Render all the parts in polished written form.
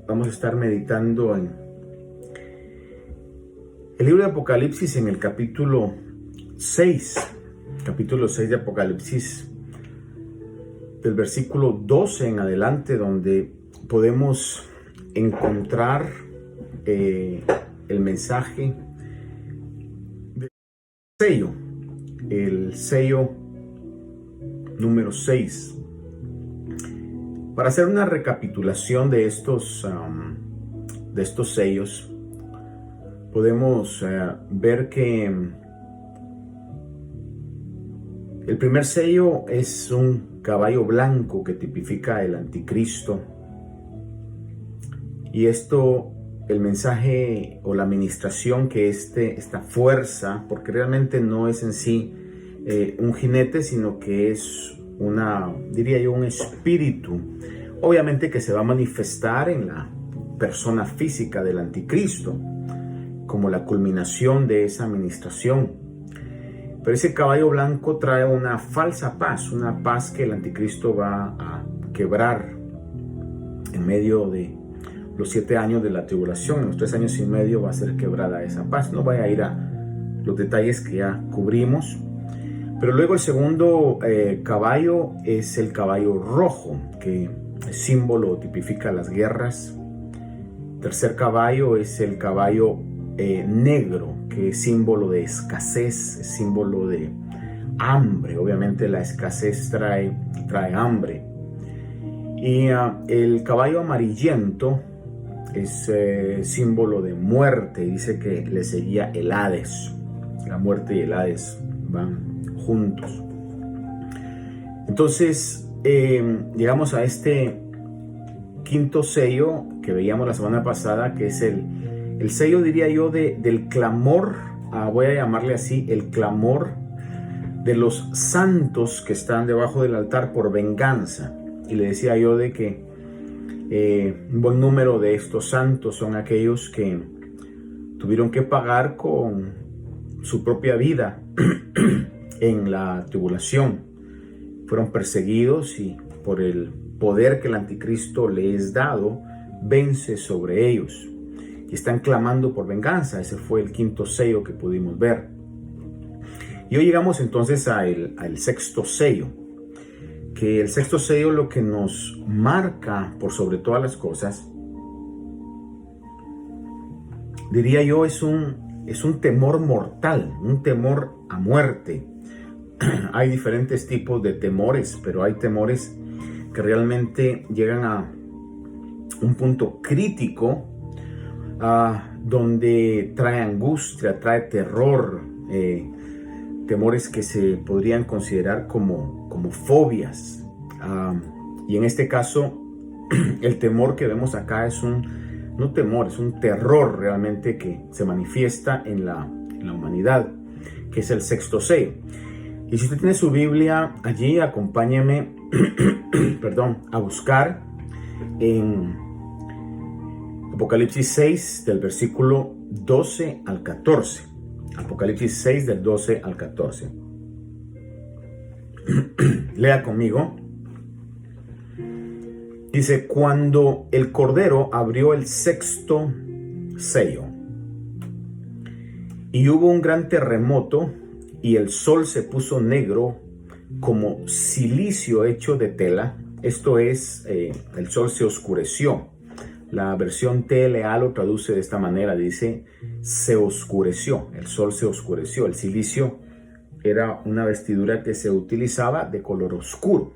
vamos a estar meditando en el libro de Apocalipsis en el capítulo 6 de Apocalipsis, del versículo 12 en adelante, donde podemos encontrar el mensaje del sello, el sello número 6. Para hacer una recapitulación de estos sellos, podemos ver que el primer sello es un caballo blanco que tipifica el anticristo. Y esto, el mensaje o la administración que esta fuerza, porque realmente no es en sí un jinete, sino que es un espíritu, obviamente que se va a manifestar en la persona física del anticristo, como la culminación de esa administración. Pero ese caballo blanco trae una falsa paz, una paz que el anticristo va a quebrar en medio de los 7 años de la tribulación. En los 3 años y medio va a ser quebrada esa paz. No voy a ir a los detalles que ya cubrimos. Pero luego el segundo caballo es el caballo rojo, que es símbolo, tipifica las guerras. Tercer caballo es el caballo negro, que es símbolo de escasez, es símbolo de hambre. Obviamente la escasez trae hambre. Y el caballo amarillento es símbolo de muerte. Dice que le seguía el Hades. La muerte y el Hades van juntos. Entonces llegamos a este quinto sello que veíamos la semana pasada, que es el sello, diría yo, del clamor, voy a llamarle así, el clamor de los santos que están debajo del altar por venganza. Y le decía yo de que un buen número de estos santos son aquellos que tuvieron que pagar con su propia vida en la tribulación. Fueron perseguidos y por el poder que el anticristo les es dado, vence sobre ellos. Y están clamando por venganza. Ese fue el quinto sello que pudimos ver. Y hoy llegamos entonces al sexto sello. Que el sexto sello lo que nos marca por sobre todas las cosas, diría yo, es un temor mortal, un temor a muerte. Hay diferentes tipos de temores, pero hay temores que realmente llegan a un punto crítico, donde trae angustia, trae terror, temores que se podrían considerar como fobias. Y en este caso, el temor que vemos acá es no temor, es un terror realmente que se manifiesta en la humanidad, que es el sexto sello. Y si usted tiene su Biblia allí, acompáñeme a buscar en Apocalipsis 6 del versículo 12 al 14. Apocalipsis 6 del 12 al 14. Lea conmigo. Dice: cuando el Cordero abrió el sexto sello, y hubo un gran terremoto, y el sol se puso negro como silicio hecho de tela. Esto es, el sol se oscureció. La versión TLA lo traduce de esta manera, dice: se oscureció, el sol se oscureció. El silicio era una vestidura que se utilizaba de color oscuro.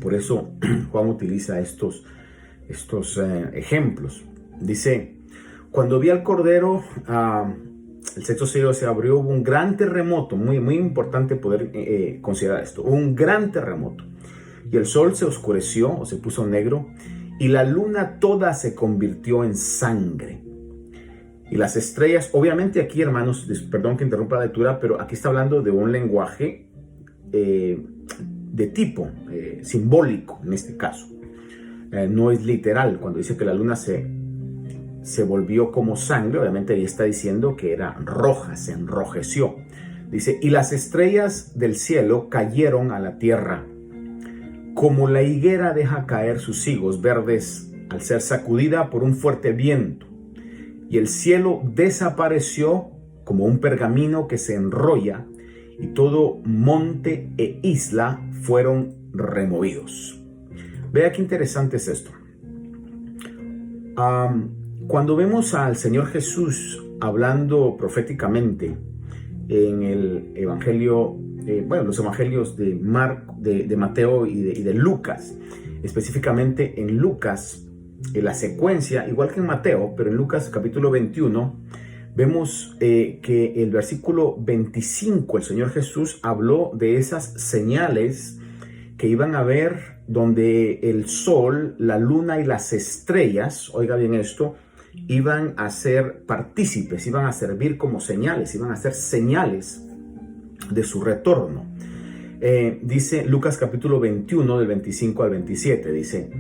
Por eso Juan utiliza estos ejemplos. Dice: cuando vi al Cordero, el sexto sello se abrió, hubo un gran terremoto. Muy, muy importante poder considerar esto. Un gran terremoto. Y el sol se oscureció, o se puso negro, y la luna toda se convirtió en sangre. Y las estrellas, obviamente aquí, hermanos, perdón que interrumpa la lectura, pero aquí está hablando de un lenguaje de tipo simbólico en este caso. No es literal. Cuando dice que la luna se volvió como sangre, obviamente ahí está diciendo que era roja, se enrojeció. Dice: y las estrellas del cielo cayeron a la tierra, como la higuera deja caer sus higos verdes al ser sacudida por un fuerte viento, y el cielo desapareció como un pergamino que se enrolla, y todo monte e isla fueron removidos. Vea qué interesante es esto. Cuando vemos al Señor Jesús hablando proféticamente en el Evangelio, los Evangelios de Mateo y de Lucas, específicamente en Lucas, en la secuencia, igual que en Mateo, pero en Lucas capítulo 21, vemos que el versículo 25, el Señor Jesús habló de esas señales que iban a ver donde el sol, la luna y las estrellas, oiga bien esto, iban a ser partícipes, iban a servir como señales, iban a ser señales de su retorno. Dice Lucas capítulo 21 del 25 al 27, dice: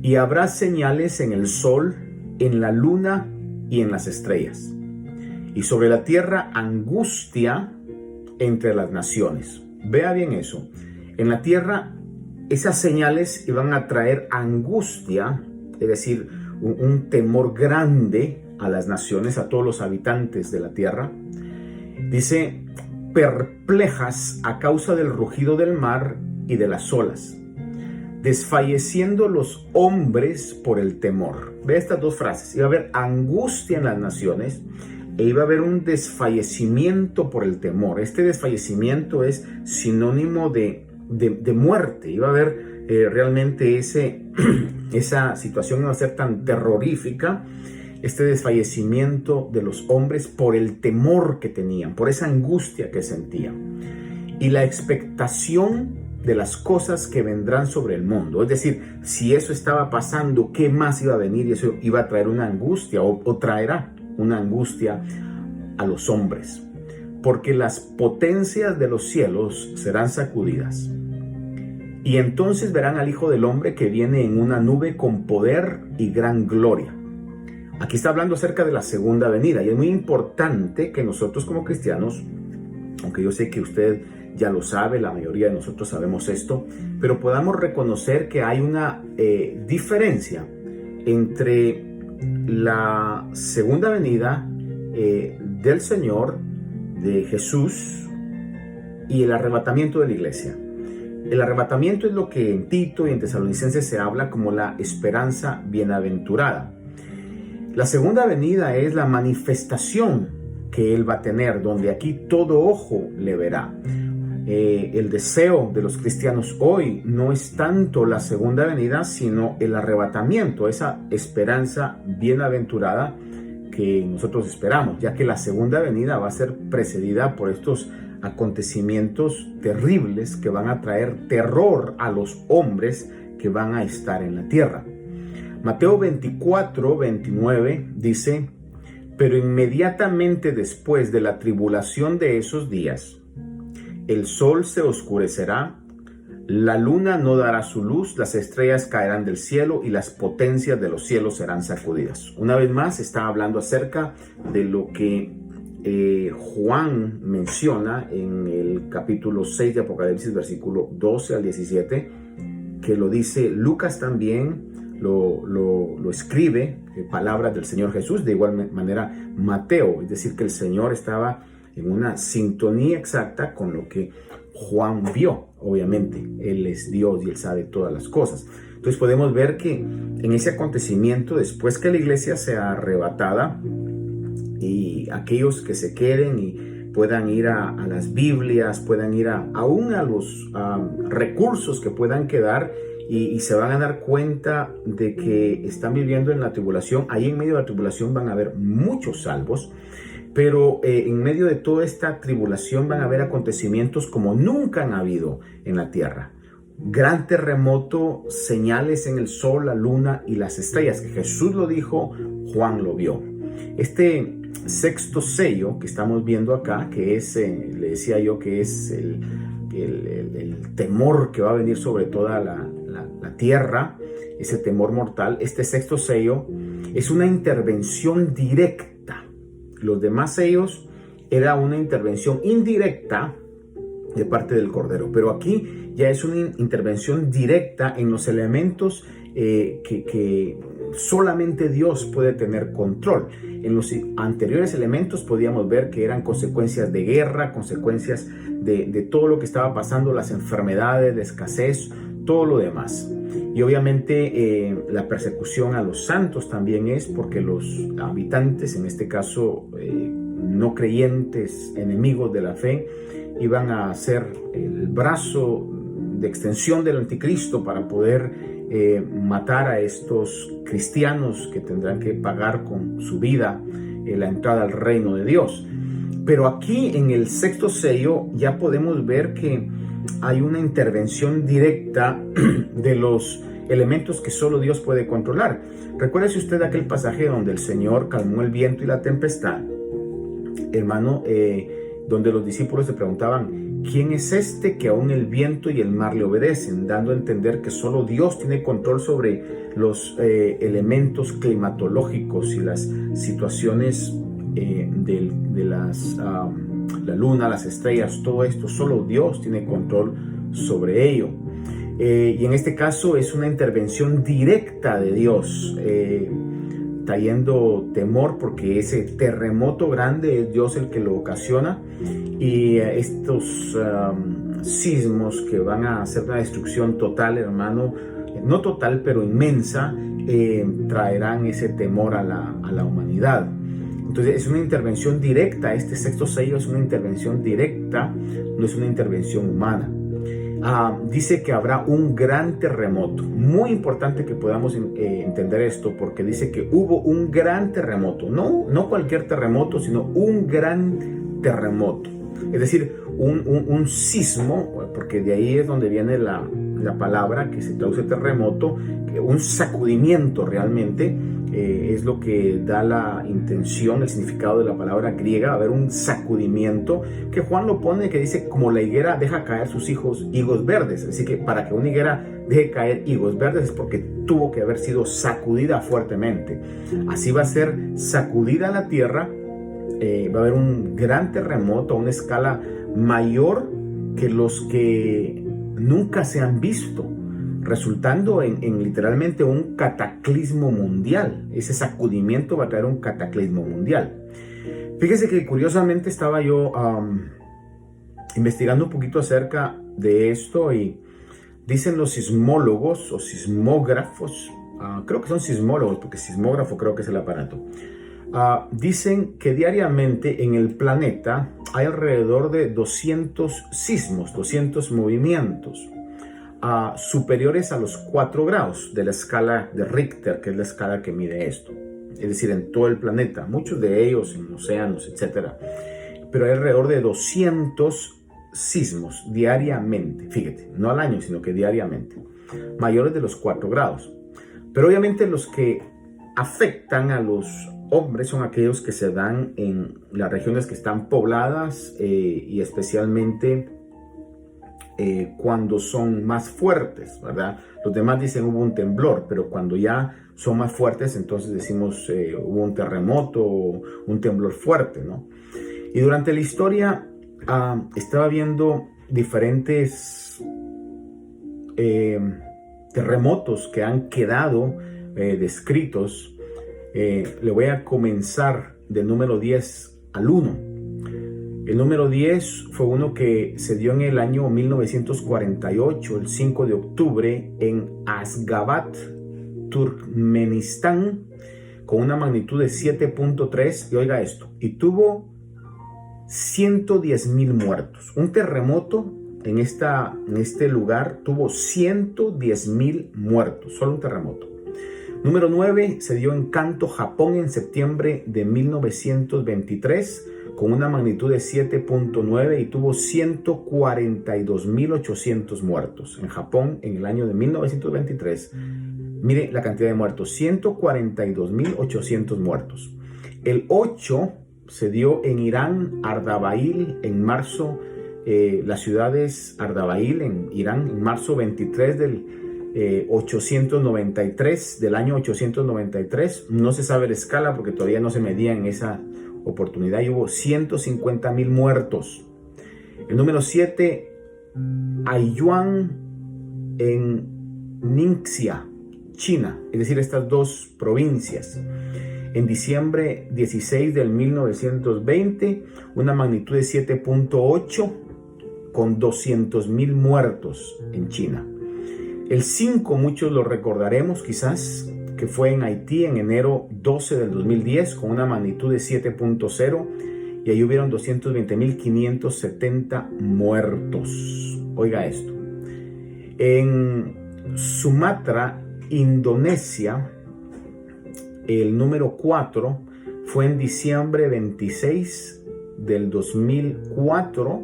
y habrá señales en el sol, en la luna y en las estrellas, y sobre la tierra angustia entre las naciones. Vea bien eso. En la tierra esas señales iban a traer angustia, es decir, un temor grande a las naciones, a todos los habitantes de la tierra. Dice: perplejas a causa del rugido del mar y de las olas, desfalleciendo los hombres por el temor. Ve estas dos frases: iba a haber angustia en las naciones e iba a haber un desfallecimiento por el temor. Este desfallecimiento es sinónimo de muerte. Iba a haber realmente esa situación iba a ser tan terrorífica, este desfallecimiento de los hombres por el temor que tenían, por esa angustia que sentían, y la expectación de las cosas que vendrán sobre el mundo. Es decir, si eso estaba pasando, ¿qué más iba a venir? Y eso iba a traer una angustia, o traerá una angustia a los hombres, porque las potencias de los cielos serán sacudidas. Y entonces verán al Hijo del Hombre que viene en una nube con poder y gran gloria. Aquí está hablando acerca de la segunda venida, y es muy importante que nosotros como cristianos, aunque yo sé que usted ya lo sabe, la mayoría de nosotros sabemos esto, pero podamos reconocer que hay una diferencia entre la segunda venida del Señor, de Jesús, y el arrebatamiento de la iglesia. El arrebatamiento es lo que en Tito y en Tesalonicenses se habla como la esperanza bienaventurada. La segunda venida es la manifestación que Él va a tener, donde aquí todo ojo le verá. El deseo de los cristianos hoy no es tanto la segunda venida, sino el arrebatamiento, esa esperanza bienaventurada que nosotros esperamos, ya que la segunda venida va a ser precedida por estos acontecimientos terribles que van a traer terror a los hombres que van a estar en la tierra. Mateo 24, 29 dice: pero inmediatamente después de la tribulación de esos días, el sol se oscurecerá, la luna no dará su luz, las estrellas caerán del cielo y las potencias de los cielos serán sacudidas. Una vez más está hablando acerca de lo que Juan menciona en el capítulo 6 de Apocalipsis, versículo 12 al 17, que lo dice Lucas también, lo escribe, palabras del Señor Jesús, de igual manera Mateo, es decir, que el Señor estaba en una sintonía exacta con lo que Juan vio. Obviamente, Él es Dios y Él sabe todas las cosas. Entonces podemos ver que en ese acontecimiento, después que la iglesia sea arrebatada, y aquellos que se queden y puedan ir a las Biblias, puedan ir aún a los recursos que puedan quedar, y se van a dar cuenta de que están viviendo en la tribulación. Ahí en medio de la tribulación van a haber muchos salvos, pero en medio de toda esta tribulación van a haber acontecimientos como nunca han habido en la tierra. Gran terremoto, señales en el sol, la luna y las estrellas, que Jesús lo dijo, Juan lo vio. Este sexto sello que estamos viendo acá, que es, le decía yo, que es el temor que va a venir sobre toda la tierra, ese temor mortal. Este sexto sello es una intervención directa. Los demás sellos era una intervención indirecta de parte del Cordero, pero aquí ya es una intervención directa en los elementos que solamente Dios puede tener control. En los anteriores elementos podíamos ver que eran consecuencias de guerra, consecuencias de todo lo que estaba pasando, las enfermedades, la escasez, todo lo demás. Y obviamente la persecución a los santos también es porque los habitantes, en este caso no creyentes, enemigos de la fe, iban a ser el brazo de extensión del anticristo para poder matar a estos cristianos que tendrán que pagar con su vida la entrada al reino de Dios. Pero aquí en el sexto sello ya podemos ver que hay una intervención directa de los elementos que solo Dios puede controlar. Recuérdese usted aquel pasaje donde el Señor calmó el viento y la tempestad, hermano, donde los discípulos se preguntaban: ¿quién es este que aún el viento y el mar le obedecen? Dando a entender que solo Dios tiene control sobre los elementos climatológicos y las situaciones de la luna, las estrellas, todo esto, solo Dios tiene control sobre ello. Y en este caso es una intervención directa de Dios, trayendo temor porque ese terremoto grande es Dios el que lo ocasiona, y estos sismos que van a hacer una destrucción total, hermano, no total pero inmensa, traerán ese temor a la humanidad. Entonces es una intervención directa. Este sexto sello es una intervención directa, no es una intervención humana. Dice que habrá un gran terremoto. Muy importante que podamos entender esto, porque dice que hubo un gran terremoto. No cualquier terremoto, sino un gran terremoto. Es decir, un sismo, porque de ahí es donde viene la palabra que se traduce terremoto, un sacudimiento realmente. Es lo que da la intención, el significado de la palabra griega. Va a haber un sacudimiento que Juan lo pone, que dice: como la higuera deja caer sus higos verdes. Así que para que una higuera deje caer higos verdes es porque tuvo que haber sido sacudida fuertemente. Así va a ser sacudida la tierra. Va a haber un gran terremoto a una escala mayor que los que nunca se han visto, resultando en literalmente un cataclismo mundial. Ese sacudimiento va a traer un cataclismo mundial. Fíjese que curiosamente estaba yo investigando un poquito acerca de esto, y dicen los sismólogos o sismógrafos, creo que son sismólogos porque sismógrafo creo que es el aparato, dicen que diariamente en el planeta hay alrededor de 200 sismos, 200 movimientos superiores a los 4 grados de la escala de Richter, que es la escala que mide esto. Es decir, en todo el planeta, muchos de ellos en océanos, etc. Pero hay alrededor de 200 sismos diariamente, fíjate, no al año, sino que diariamente, mayores de los 4 grados. Pero obviamente los que afectan a los hombres son aquellos que se dan en las regiones que están pobladas, y especialmente cuando son más fuertes, ¿verdad? Los demás dicen hubo un temblor, pero cuando ya son más fuertes, entonces decimos hubo un terremoto o un temblor fuerte, ¿no? Y durante la historia estaba viendo diferentes terremotos que han quedado descritos. Le voy a comenzar del número 10 al 1. El número 10 fue uno que se dio en el año 1948, el 5 de octubre, en Ashgabat, Turkmenistán, con una magnitud de 7.3, y oiga esto, y tuvo 110,000 muertos. Un terremoto en este lugar tuvo 110,000 muertos, solo un terremoto. Número 9 se dio en Kanto, Japón, en septiembre de 1923, con una magnitud de 7.9 y tuvo 142,800 muertos. En Japón, en el año de 1923, mire la cantidad de muertos, 142,800 muertos. El 8 se dio en Irán, Ardabil, en marzo, las ciudades Ardabil, en Irán, en marzo 23 del 893, del año 893. No se sabe la escala porque todavía no se medía en esa oportunidad, y hubo 150,000 muertos. El número 7, Aiyuan, en Ningxia, China, es decir, estas dos provincias. En diciembre 16 del 1920, una magnitud de 7.8 con 200,000 muertos en China. El 5, muchos lo recordaremos quizás, que fue en Haití en enero 12 del 2010 con una magnitud de 7.0 y ahí hubieron 220,570 muertos. Oiga esto. En Sumatra, Indonesia, el número 4 fue en diciembre 26 del 2004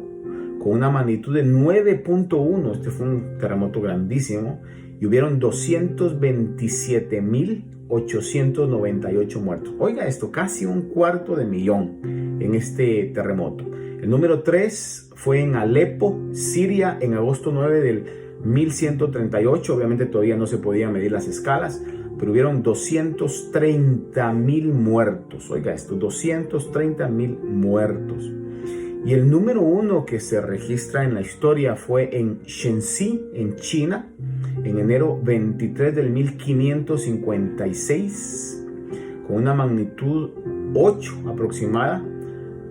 con una magnitud de 9.1. Este fue un terremoto grandísimo y hubieron 227,898 muertos. Oiga esto, casi 250,000 en este terremoto. El número 3 fue en Alepo, Siria, en agosto 9 del 1138. Obviamente todavía no se podían medir las escalas, pero hubieron 230,000 muertos. Oiga esto, 230,000 muertos. Y el número 1 que se registra en la historia fue en Shenxi, en China, en enero 23 del 1556, con una magnitud 8 aproximada,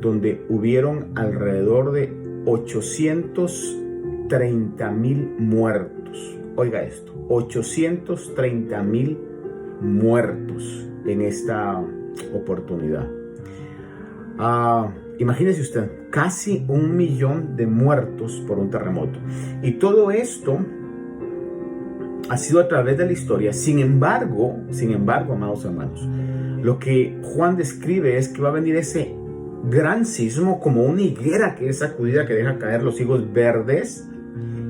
donde hubieron alrededor de 830,000 muertos. Oiga esto, 830,000 muertos en esta oportunidad. Imagínese usted, casi 1,000,000 de muertos por un terremoto. Y todo esto ha sido a través de la historia. Sin embargo, amados hermanos, lo que Juan describe es que va a venir ese gran sismo como una higuera que es sacudida, que deja caer los higos verdes.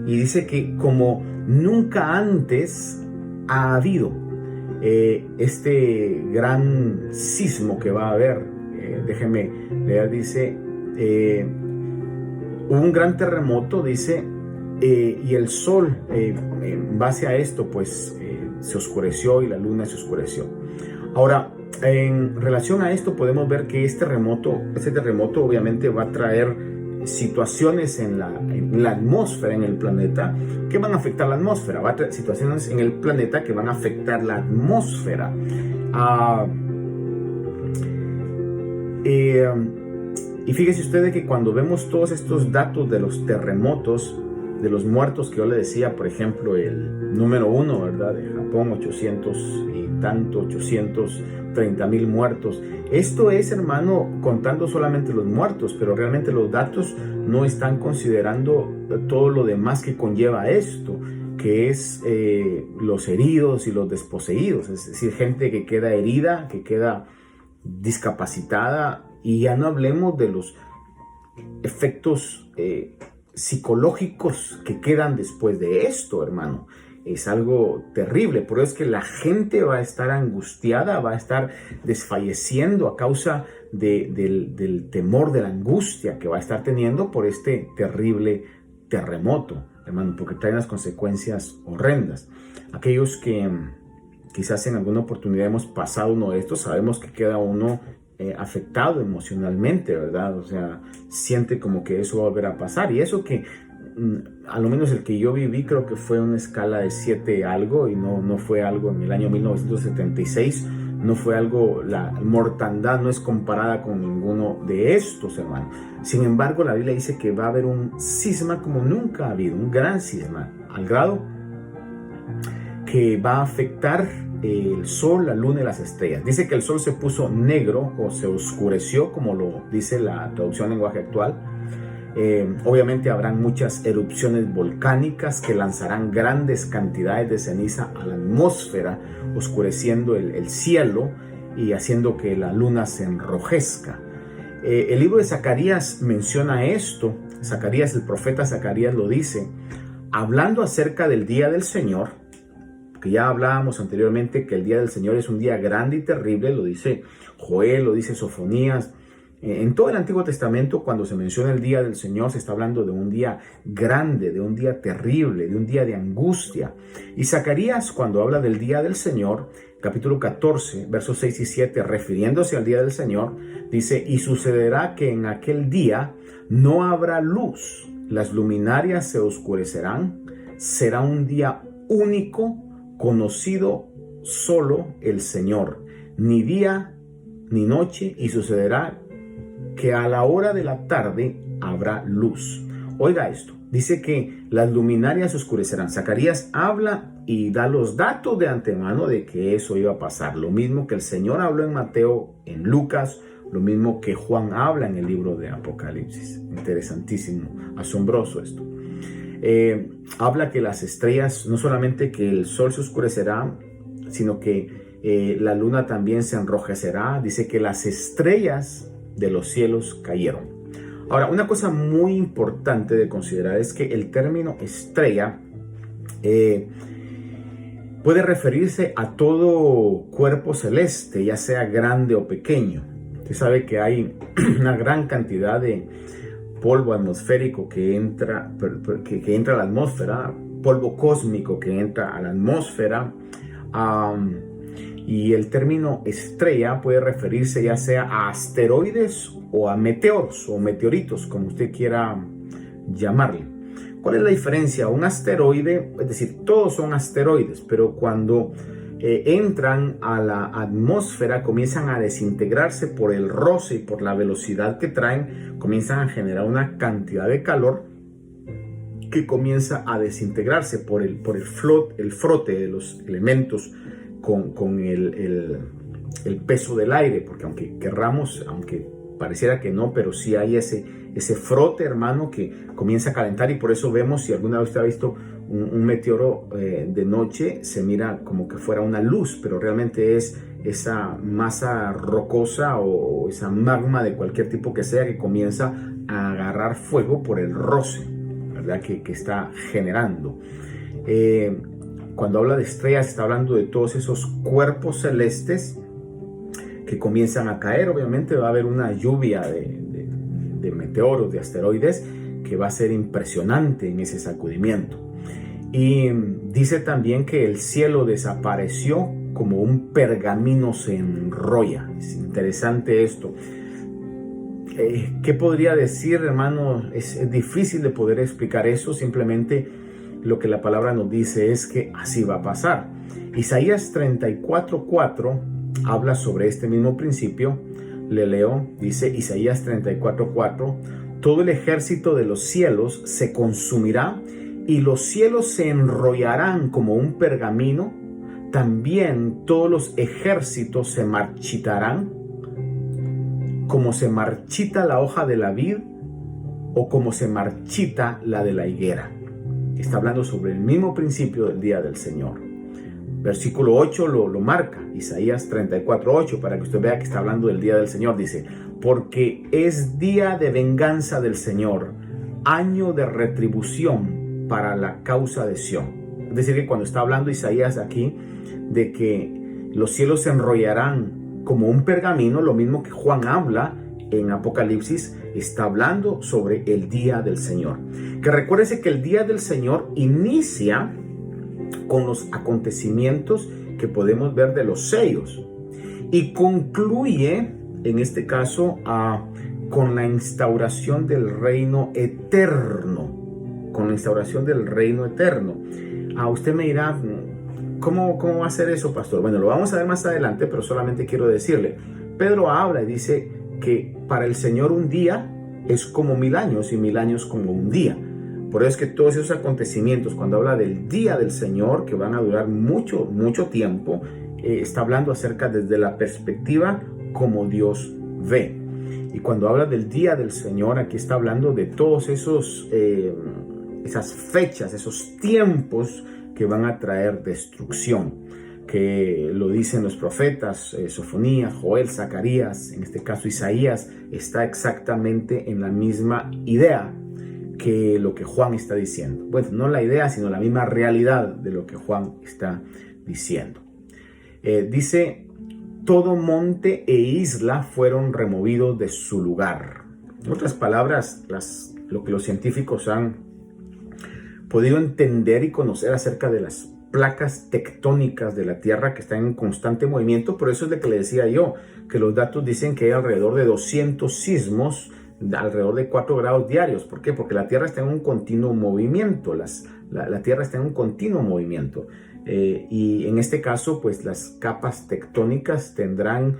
Y dice que como nunca antes ha habido este gran sismo que va a haber. Déjenme leer, dice, hubo un gran terremoto, dice, y el sol, en base a esto, pues se oscureció y la luna se oscureció. Ahora, en relación a esto podemos ver que este terremoto obviamente va a traer situaciones en la atmósfera, en el planeta, que van a afectar la atmósfera. Va a traer situaciones en el planeta que van a afectar la atmósfera. Y fíjese usted que cuando vemos todos estos datos de los terremotos, de los muertos que yo le decía, por ejemplo, el número 1, ¿verdad? De Japón, 830,000 muertos. Esto es, hermano, contando solamente los muertos, pero realmente los datos no están considerando todo lo demás que conlleva esto, que es los heridos y los desposeídos, es decir, gente que queda herida, que queda discapacitada, y ya no hablemos de los efectos psicológicos que quedan después de esto, hermano. Es algo terrible, por eso es que la gente va a estar angustiada, va a estar desfalleciendo a causa del temor, de la angustia que va a estar teniendo por este terrible terremoto, hermano, porque trae unas consecuencias horrendas. Aquellos que quizás en alguna oportunidad hemos pasado uno de estos, sabemos que queda uno afectado emocionalmente, ¿verdad? O sea, siente como que eso va a volver a pasar. Y eso que, a lo menos el que yo viví, creo que fue una escala de 7 algo, y no fue algo en el año 1976, no fue algo, la mortandad no es comparada con ninguno de estos, hermano. Sin embargo, la Biblia dice que va a haber un cisma como nunca ha habido, un gran cisma, al grado que va a afectar el sol, la luna y las estrellas. Dice que el sol se puso negro o se oscureció, como lo dice la traducción en lenguaje actual. Obviamente habrán muchas erupciones volcánicas que lanzarán grandes cantidades de ceniza a la atmósfera, oscureciendo el cielo y haciendo que la luna se enrojezca. El libro de Zacarías menciona esto. Zacarías, el profeta Zacarías lo dice, hablando acerca del día del Señor, que ya hablábamos anteriormente que el día del Señor es un día grande y terrible, lo dice Joel, lo dice Sofonías. En todo el Antiguo Testamento, cuando se menciona el día del Señor, se está hablando de un día grande, de un día terrible, de un día de angustia. Y Zacarías, cuando habla del día del Señor, capítulo 14, versos 6 y 7, refiriéndose al día del Señor, dice, y sucederá que en aquel día no habrá luz, las luminarias se oscurecerán, será un día único, conocido solo el Señor, ni día ni noche, y sucederá que a la hora de la tarde habrá luz. Oiga esto, dice que las luminarias se oscurecerán. Zacarías habla y da los datos de antemano de que eso iba a pasar. Lo mismo que el Señor habló en Mateo, en Lucas, lo mismo que Juan habla en el libro de Apocalipsis. Interesantísimo, asombroso esto. Habla que las estrellas, no solamente que el sol se oscurecerá, sino que la luna también se enrojecerá. Dice que las estrellas de los cielos cayeron. Ahora, una cosa muy importante de considerar es que el término estrella puede referirse a todo cuerpo celeste, ya sea grande o pequeño. Usted sabe que hay una gran cantidad de polvo atmosférico que entra a la atmósfera, polvo cósmico que entra a la atmósfera, y el término estrella puede referirse ya sea a asteroides o a meteoros o meteoritos, como usted quiera llamarle. ¿Cuál es la diferencia? Un asteroide, es decir, todos son asteroides, pero cuando entran a la atmósfera comienzan a desintegrarse por el roce y por la velocidad que traen, comienzan a generar una cantidad de calor que comienza a desintegrarse por el frote de los elementos con el peso del aire, porque aunque querramos, aunque pareciera que no, pero sí hay ese frote, hermano, que comienza a calentar, y por eso vemos, si alguna vez usted ha visto un meteoro de noche, se mira como que fuera una luz, pero realmente es esa masa rocosa o esa magma de cualquier tipo que sea que comienza a agarrar fuego por el roce, ¿verdad? Que está generando. Cuando habla de estrellas, está hablando de todos esos cuerpos celestes que comienzan a caer. Obviamente va a haber una lluvia de meteoros, de asteroides, que va a ser impresionante en ese sacudimiento. Y dice también que el cielo desapareció como un pergamino se enrolla. Es interesante esto. ¿Qué podría decir, hermano? Es difícil de poder explicar eso. Simplemente lo que la palabra nos dice es que así va a pasar. Isaías 34:4 habla sobre este mismo principio. Le leo, dice Isaías 34:4: todo el ejército de los cielos se consumirá y los cielos se enrollarán como un pergamino. También todos los ejércitos se marchitarán, como se marchita la hoja de la vid o como se marchita la de la higuera. Está hablando sobre el mismo principio del día del Señor. Versículo 8 lo marca, Isaías 34:8, para que usted vea que está hablando del día del Señor. Dice: porque es día de venganza del Señor, año de retribución para la causa de Sión. Es decir, que cuando está hablando Isaías aquí de que los cielos se enrollarán como un pergamino, lo mismo que Juan habla en Apocalipsis, está hablando sobre el día del Señor. Que recuérdese que el día del Señor inicia con los acontecimientos que podemos ver de los sellos y concluye, en este caso, con la instauración del reino eterno. Con la instauración del reino eterno. Usted me dirá, ¿cómo va a ser eso, pastor? Bueno, lo vamos a ver más adelante, pero solamente quiero decirle, Pedro habla y dice que para el Señor un día es como 1000 años y 1000 años como un día. Por eso es que todos esos acontecimientos, cuando habla del día del Señor, que van a durar mucho, mucho tiempo, está hablando acerca desde la perspectiva como Dios ve. Y cuando habla del día del Señor, aquí está hablando de todos esas fechas, esos tiempos que van a traer destrucción, que lo dicen los profetas, Sofonías, Joel, Zacarías, en este caso Isaías, está exactamente en la misma idea que lo que Juan está diciendo. Bueno, no la idea, sino la misma realidad de lo que Juan está diciendo. Dice: todo monte e isla fueron removidos de su lugar. En otras palabras, lo que los científicos han podido entender y conocer acerca de las placas tectónicas de la Tierra que están en constante movimiento. Por eso es de que le decía yo que los datos dicen que hay alrededor de 200 sismos, alrededor de 4 grados diarios. ¿Por qué? Porque la Tierra está en un continuo movimiento. La Tierra está en un continuo movimiento. Y en este caso, pues las capas tectónicas tendrán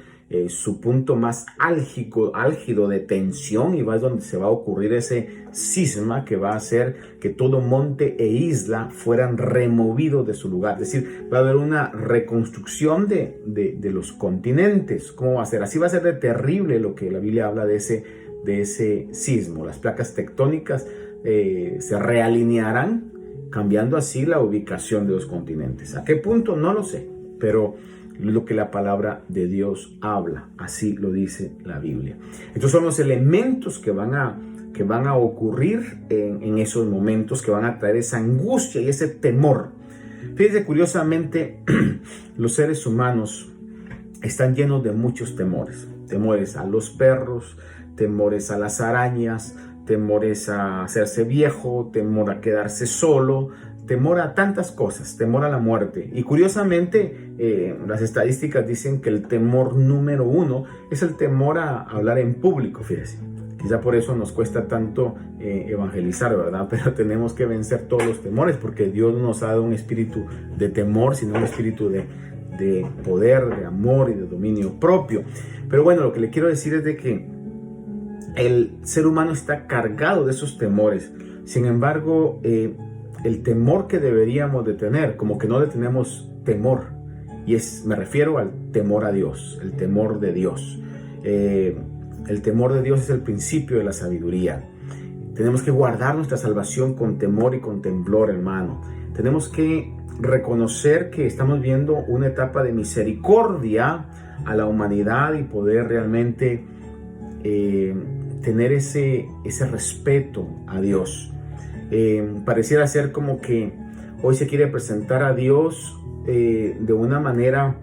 su punto más álgido de tensión, y va a donde se va a ocurrir ese cisma que va a hacer que todo monte e isla fueran removidos de su lugar. Es decir, va a haber una reconstrucción de los continentes. ¿Cómo va a ser? Así va a ser de terrible lo que la Biblia habla de ese sismo. Las placas tectónicas se realinearán, cambiando así la ubicación de los continentes. ¿A qué punto? No lo sé, pero lo que la palabra de Dios habla, así lo dice la Biblia. Estos son los elementos que van a ocurrir en esos momentos, que van a traer esa angustia y ese temor. Fíjense, curiosamente, los seres humanos están llenos de muchos temores. Temores a los perros, temores a las arañas, temores a hacerse viejo, temor a quedarse solo, temor a tantas cosas, temor a la muerte. Y curiosamente, las estadísticas dicen que el temor número 1 es el temor a hablar en público, fíjense. Quizá por eso nos cuesta tanto evangelizar, ¿verdad? Pero tenemos que vencer todos los temores, porque Dios no nos ha dado un espíritu de temor, sino un espíritu de poder, de amor y de dominio propio. Pero bueno, lo que le quiero decir es de que el ser humano está cargado de esos temores. Sin embargo, el temor que deberíamos de tener, como que no le tenemos temor, y me refiero al temor a Dios, el temor de Dios. El temor de Dios es el principio de la sabiduría. Tenemos que guardar nuestra salvación con temor y con temblor, hermano. Tenemos que reconocer que estamos viendo una etapa de misericordia a la humanidad y poder realmente tener ese respeto a Dios. Pareciera ser como que hoy se quiere presentar a Dios de una manera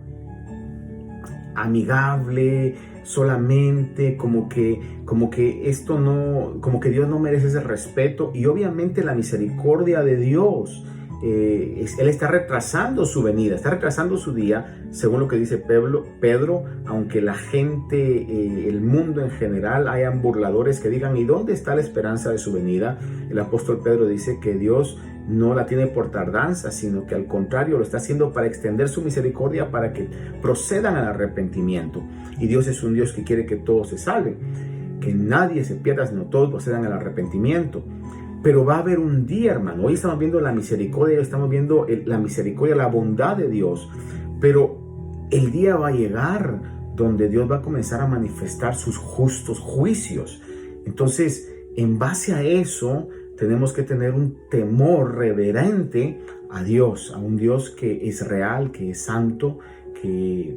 amigable, solamente como que esto no, como que Dios no merece ese respeto. Y obviamente la misericordia de Dios, Él está retrasando su venida, está retrasando su día, según lo que dice Pedro, aunque la gente, el mundo en general, hayan burladores que digan, ¿y dónde está la esperanza de su venida? El apóstol Pedro dice que Dios no la tiene por tardanza, sino que al contrario lo está haciendo para extender su misericordia, para que procedan al arrepentimiento. Y Dios es un Dios que quiere que todos se salven, que nadie se pierda, sino todos procedan al arrepentimiento. Pero va a haber un día, hermano. Hoy estamos viendo la misericordia, hoy estamos viendo la misericordia, la bondad de Dios. Pero el día va a llegar donde Dios va a comenzar a manifestar sus justos juicios. Entonces, en base a eso, tenemos que tener un temor reverente a Dios, a un Dios que es real, que es santo, que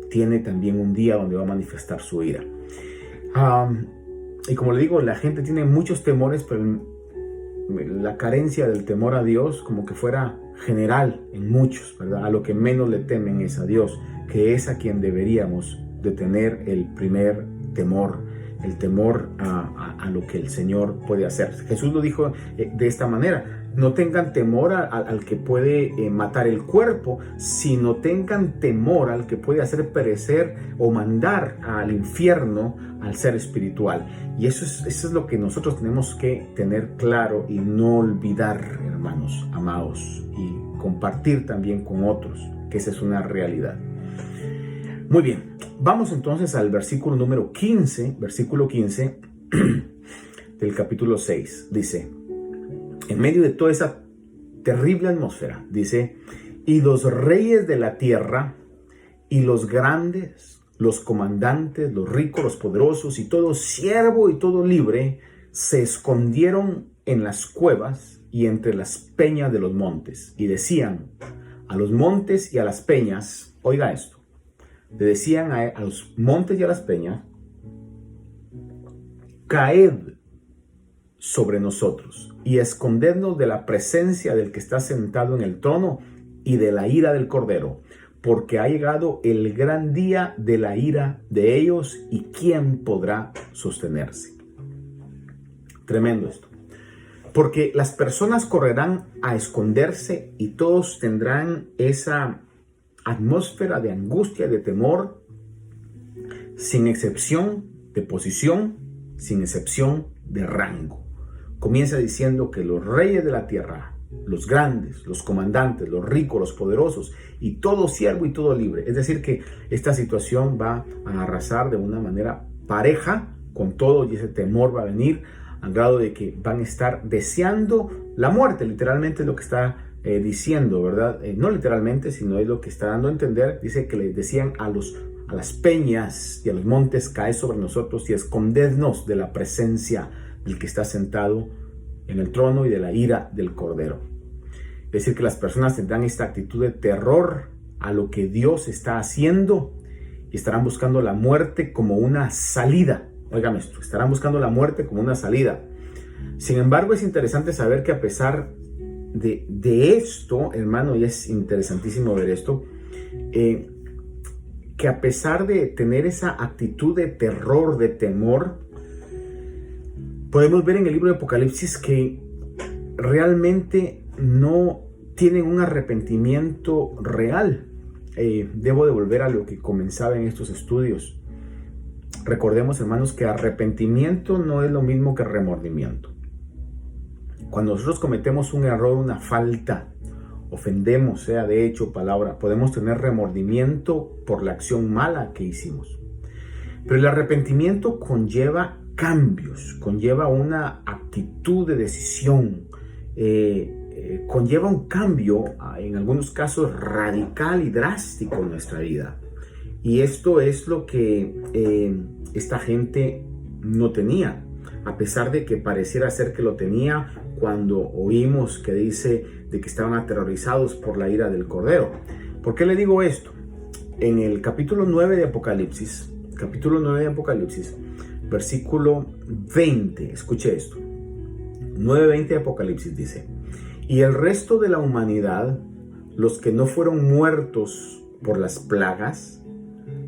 tiene también un día donde va a manifestar su ira. Y como le digo, la gente tiene muchos temores, pero la carencia del temor a Dios como que fuera general en muchos, ¿verdad? A lo que menos le temen es a Dios, que es a quien deberíamos de tener el primer temor, el temor a lo que el Señor puede hacer. Jesús lo dijo de esta manera: no tengan temor al que puede matar el cuerpo, sino tengan temor al que puede hacer perecer o mandar al infierno al ser espiritual. Y eso es lo que nosotros tenemos que tener claro y no olvidar, hermanos amados, y compartir también con otros, que esa es una realidad. Muy bien, vamos entonces al versículo número 15, versículo 15 del capítulo 6. Dice, en medio de toda esa terrible atmósfera, dice, y los reyes de la tierra y los grandes, los comandantes, los ricos, los poderosos y todo siervo y todo libre se escondieron en las cuevas y entre las peñas de los montes y decían a los montes y a las peñas, oiga esto, le decían a los montes y a las peñas, caed sobre nosotros y escondernos de la presencia del que está sentado en el trono y de la ira del Cordero, porque ha llegado el gran día de la ira de ellos, y ¿quién podrá sostenerse? Tremendo esto. Porque las personas correrán a esconderse y todos tendrán esa atmósfera de angustia, de temor, sin excepción de posición, sin excepción de rango. Comienza diciendo que los reyes de la tierra los grandes, los comandantes, los ricos, los poderosos, y todo siervo y todo libre. Es decir, que esta situación va a arrasar de una manera pareja con todo, y ese temor va a venir al grado de que van a estar deseando la muerte. Literalmente es lo que está diciendo, ¿verdad? No literalmente, sino es lo que está dando a entender. Dice que le decían a las peñas y a los montes: caed sobre nosotros y escondednos de la presencia del que está sentado en el trono y de la ira del Cordero. Es decir, que las personas tendrán esta actitud de terror a lo que Dios está haciendo y estarán buscando la muerte como una salida. Óigame esto, estarán buscando la muerte como una salida. Sin embargo, es interesante saber que a pesar de esto, hermano, y es interesantísimo ver esto, que a pesar de tener esa actitud de terror, de temor, podemos ver en el libro de Apocalipsis que realmente no tienen un arrepentimiento real. Debo de volver a lo que comenzaba en estos estudios. Recordemos, hermanos, que arrepentimiento no es lo mismo que remordimiento. Cuando nosotros cometemos un error, una falta, ofendemos, sea de hecho o palabra, podemos tener remordimiento por la acción mala que hicimos. Pero el arrepentimiento conlleva cambios, conlleva una actitud de decisión, conlleva un cambio, en algunos casos radical y drástico en nuestra vida. Y esto es lo que esta gente no tenía, a pesar de que pareciera ser que lo tenía cuando oímos que dice de que estaban aterrorizados por la ira del Cordero. ¿Por qué le digo esto? En el capítulo 9 de Apocalipsis, versículo 20, escuche esto, 9:20 de Apocalipsis dice: y el resto de la humanidad, los que no fueron muertos por las plagas,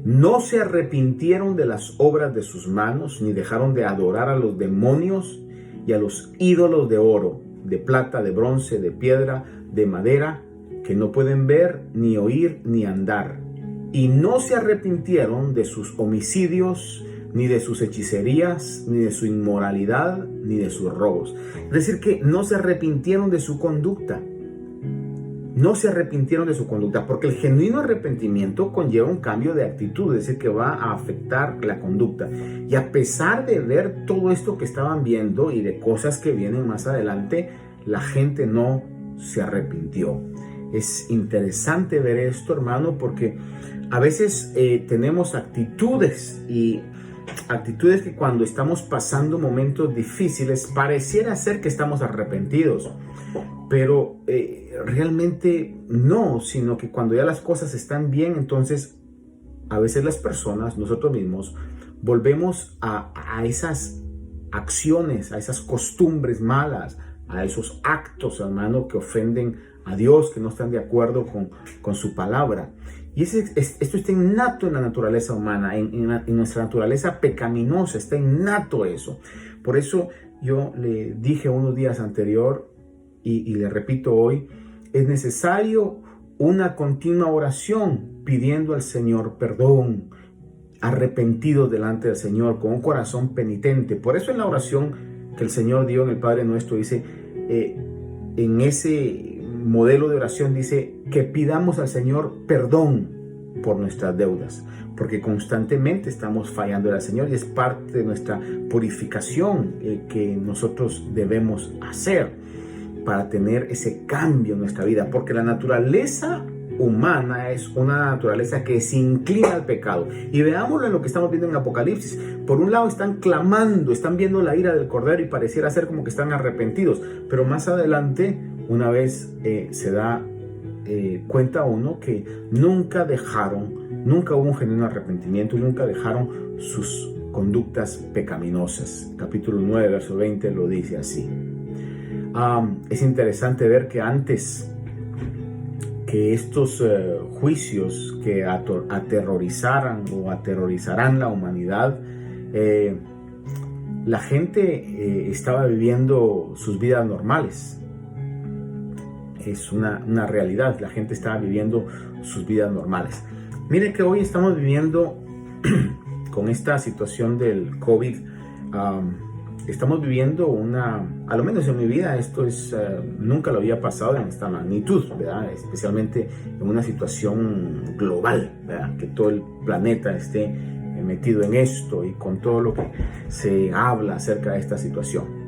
no se arrepintieron de las obras de sus manos, ni dejaron de adorar a los demonios y a los ídolos de oro, de plata, de bronce, de piedra, de madera, que no pueden ver, ni oír, ni andar. Y no se arrepintieron de sus homicidios, ni de sus hechicerías, ni de su inmoralidad, ni de sus robos. Es decir, que no se arrepintieron de su conducta. No se arrepintieron de su conducta, porque el genuino arrepentimiento conlleva un cambio de actitud, es decir, que va a afectar la conducta. Y a pesar de ver todo esto que estaban viendo y de cosas que vienen más adelante, la gente no se arrepintió. Es interesante ver esto, hermano, porque a veces tenemos actitudes que cuando estamos pasando momentos difíciles pareciera ser que estamos arrepentidos, pero realmente no, sino que cuando ya las cosas están bien, entonces a veces las personas, nosotros mismos, volvemos a esas acciones, a esas costumbres malas, a esos actos, hermano, que ofenden a Dios, que no están de acuerdo con su palabra. Y esto está innato en la naturaleza humana, en nuestra naturaleza pecaminosa, está innato eso. Por eso yo le dije unos días anterior y le repito hoy, es necesario una continua oración pidiendo al Señor perdón, arrepentido delante del Señor, con un corazón penitente. Por eso en la oración que el Señor dio en el Padre Nuestro dice, en ese modelo de oración dice que pidamos al Señor perdón por nuestras deudas, porque constantemente estamos fallando al Señor y es parte de nuestra purificación que nosotros debemos hacer para tener ese cambio en nuestra vida, porque la naturaleza humana es una naturaleza que se inclina al pecado. Y veámoslo en lo que estamos viendo en Apocalipsis. Por un lado están clamando, están viendo la ira del Cordero y pareciera ser como que están arrepentidos, pero más adelante, una vez se da cuenta uno que nunca hubo un genuino arrepentimiento, nunca dejaron sus conductas pecaminosas. Capítulo 9, verso 20 lo dice así. Es interesante ver que antes que estos juicios que aterrorizaran o aterrorizarán la humanidad, la gente estaba viviendo sus vidas normales. Es una realidad, la gente estaba viviendo sus vidas normales. Mire que hoy estamos viviendo con esta situación del COVID, estamos viviendo a lo menos en mi vida, esto es, nunca lo había pasado en esta magnitud, ¿verdad? Especialmente en una situación global, ¿verdad? Que todo el planeta esté metido en esto y con todo lo que se habla acerca de esta situación.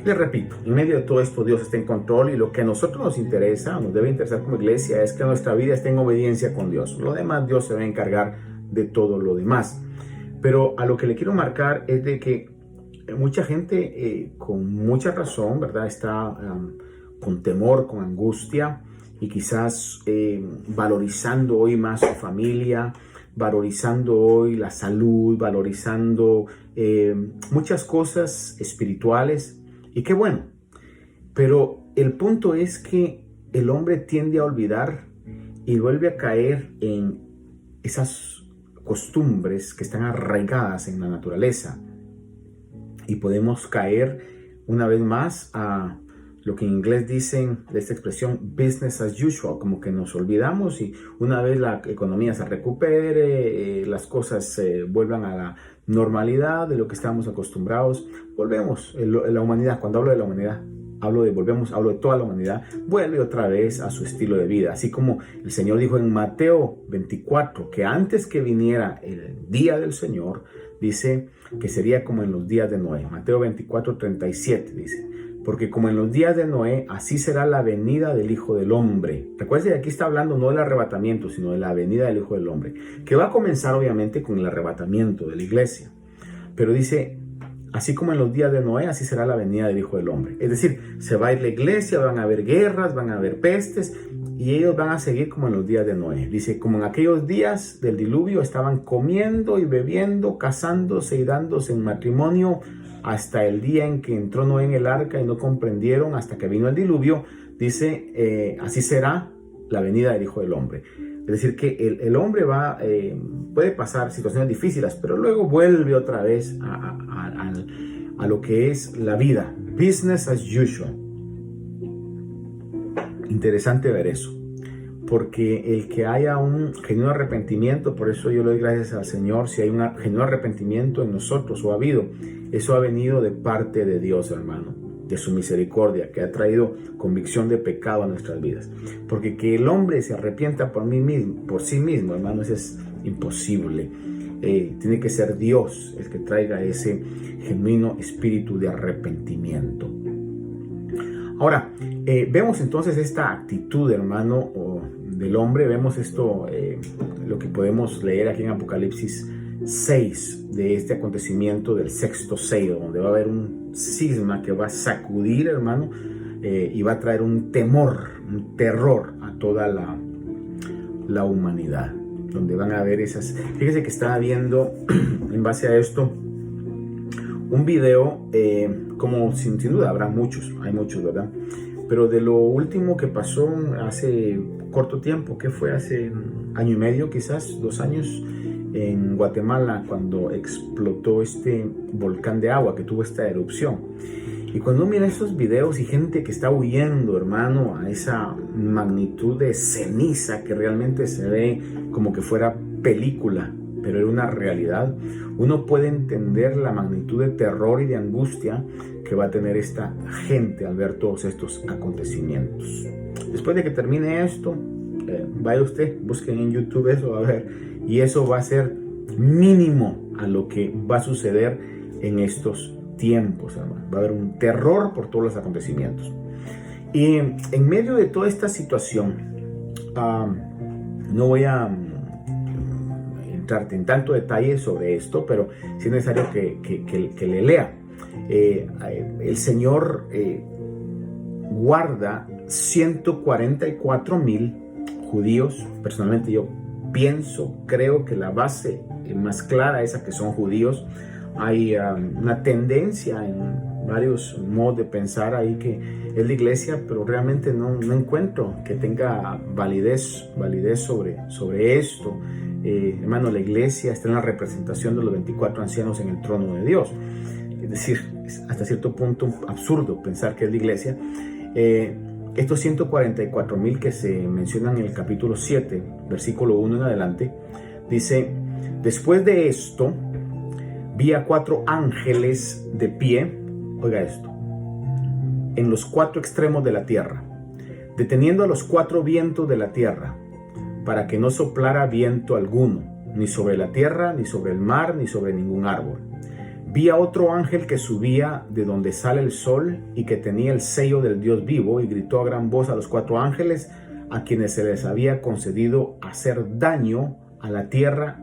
Les repito, en medio de todo esto Dios está en control, y lo que a nosotros nos interesa, nos debe interesar como iglesia, es que nuestra vida esté en obediencia con Dios. Lo demás, Dios se va a encargar de todo lo demás. Pero a lo que le quiero marcar es de que mucha gente con mucha razón, ¿verdad? Está con temor, con angustia, y quizás valorizando hoy más su familia, valorizando hoy la salud, valorizando muchas cosas espirituales, y qué bueno. Pero el punto es que el hombre tiende a olvidar y vuelve a caer en esas costumbres que están arraigadas en la naturaleza, y podemos caer una vez más a lo que en inglés dicen de esta expresión business as usual, como que nos olvidamos, y una vez la economía se recupere, las cosas se vuelvan a la normalidad de lo que estábamos acostumbrados, volvemos. La humanidad, cuando hablo de la humanidad, hablo de toda la humanidad, vuelve otra vez a su estilo de vida. Así como el Señor dijo en Mateo 24, que antes que viniera el día del Señor, dice que sería como en los días de Noé. Mateo 24, 37 dice: porque como en los días de Noé, así será la venida del Hijo del Hombre. Recuerden que aquí está hablando no del arrebatamiento, sino de la venida del Hijo del Hombre, que va a comenzar obviamente con el arrebatamiento de la iglesia. Pero dice, así como en los días de Noé, así será la venida del Hijo del Hombre. Es decir, se va a ir la iglesia, van a haber guerras, van a haber pestes, y ellos van a seguir como en los días de Noé. Dice, como en aquellos días del diluvio estaban comiendo y bebiendo, casándose y dándose en matrimonio, hasta el día en que entró Noé en el arca y no comprendieron hasta que vino el diluvio. Dice, así será la venida del Hijo del Hombre. Es decir, que el hombre puede pasar situaciones difíciles, pero luego vuelve otra vez a lo que es la vida. Business as usual. Interesante ver eso, porque el que haya un genuino arrepentimiento, por eso yo le doy gracias al Señor, si hay un genuino arrepentimiento en nosotros, o ha habido, eso ha venido de parte de Dios, hermano, de su misericordia, que ha traído convicción de pecado a nuestras vidas. Porque que el hombre se arrepienta por sí mismo, hermano, eso es imposible. Tiene que ser Dios el que traiga ese genuino espíritu de arrepentimiento. Ahora, vemos entonces esta actitud, hermano, del hombre. Vemos esto, lo que podemos leer aquí en Apocalipsis 6, de este acontecimiento del sexto sello, donde va a haber un cisma que va a sacudir, hermano, y va a traer un temor, un terror a toda la humanidad, donde van a haber esas... Fíjese que estaba viendo, en base a esto, un video, como sin duda habrá muchos, hay muchos, ¿verdad? Pero de lo último que pasó hace corto tiempo, que fue hace año y medio, quizás 2 años, en Guatemala, cuando explotó este volcán de agua, que tuvo esta erupción. Y cuando mira esos videos y gente que está huyendo, hermano, a esa magnitud de ceniza que realmente se ve como que fuera película, pero era una realidad, uno puede entender la magnitud de terror y de angustia que va a tener esta gente al ver todos estos acontecimientos. Después de que termine esto, vaya usted, busquen en YouTube eso, a ver, y eso va a ser mínimo a lo que va a suceder en estos tiempos, hermano. Va a haber un terror por todos los acontecimientos. Y en medio de toda esta situación, no voy a entrarte en tanto detalle sobre esto, pero sí es necesario que le lea. El Señor guarda 144,000 judíos. Personalmente yo creo que la base más clara es a que son judíos. Hay una tendencia en varios modos de pensar ahí que es la iglesia, pero realmente no encuentro que tenga validez sobre esto. Hermano, la iglesia está en la representación de los 24 ancianos en el trono de Dios. Es decir, es hasta cierto punto absurdo pensar que es la iglesia. Estos 144,000 que se mencionan en el capítulo 7, versículo 1 en adelante, dice: después de esto, Vi a 4 ángeles de pie, oiga esto, en los 4 extremos de la tierra, deteniendo a los 4 vientos de la tierra, para que no soplara viento alguno, ni sobre la tierra, ni sobre el mar, ni sobre ningún árbol. Vi a otro ángel que subía de donde sale el sol y que tenía el sello del Dios vivo, y gritó a gran voz a los 4 ángeles a quienes se les había concedido hacer daño a la tierra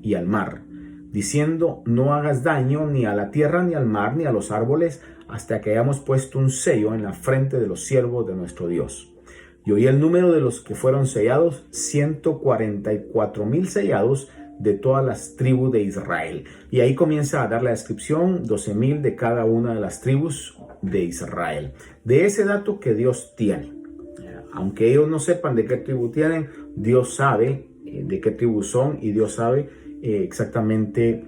y al mar, diciendo: no hagas daño ni a la tierra, ni al mar, ni a los árboles, hasta que hayamos puesto un sello en la frente de los siervos de nuestro Dios. Y oí el número de los que fueron sellados: 144,000 sellados de todas las tribus de Israel. Y ahí comienza a dar la descripción: 12,000 de cada una de las tribus de Israel. De ese dato que Dios tiene. Aunque ellos no sepan de qué tribu tienen, Dios sabe de qué tribu son, y Dios sabe exactamente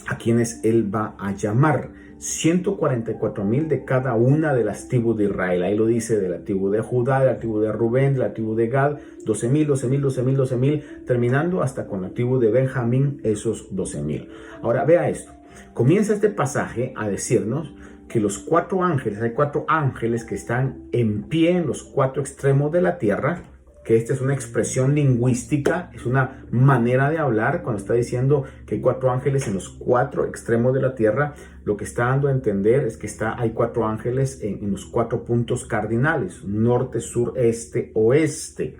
a quienes Él va a llamar. 144,000 de cada una de las tribus de Israel. Ahí lo dice: de la tribu de Judá, de la tribu de Rubén, de la tribu de Gad, 12,000, 12,000, 12,000, 12,000, terminando hasta con la tribu de Benjamín, esos 12,000. Ahora vea esto. Comienza este pasaje a decirnos que los 4 ángeles, hay 4 ángeles que están en pie en los 4 extremos de la tierra, que esta es una expresión lingüística, es una manera de hablar. Cuando está diciendo que hay 4 ángeles en los 4 extremos de la tierra, lo que está dando a entender es que hay 4 ángeles en los 4 puntos cardinales: norte, sur, este, oeste.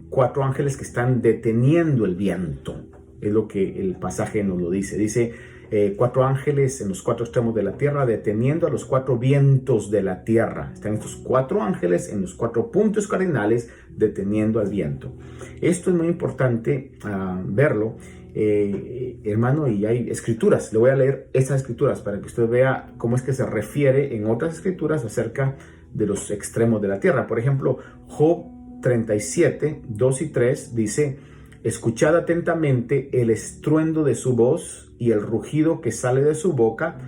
4 ángeles que están deteniendo el viento, es lo que el pasaje nos lo dice. Dice: 4 ángeles en los 4 extremos de la tierra, deteniendo a los 4 vientos de la tierra. Están estos 4 ángeles en los 4 puntos cardinales, deteniendo al viento. Esto es muy importante verlo, hermano, y hay escrituras. Le voy a leer estas escrituras para que usted vea cómo es que se refiere en otras escrituras acerca de los extremos de la tierra. Por ejemplo, Job 37, 2 y 3 dice: escuchad atentamente el estruendo de su voz y el rugido que sale de su boca.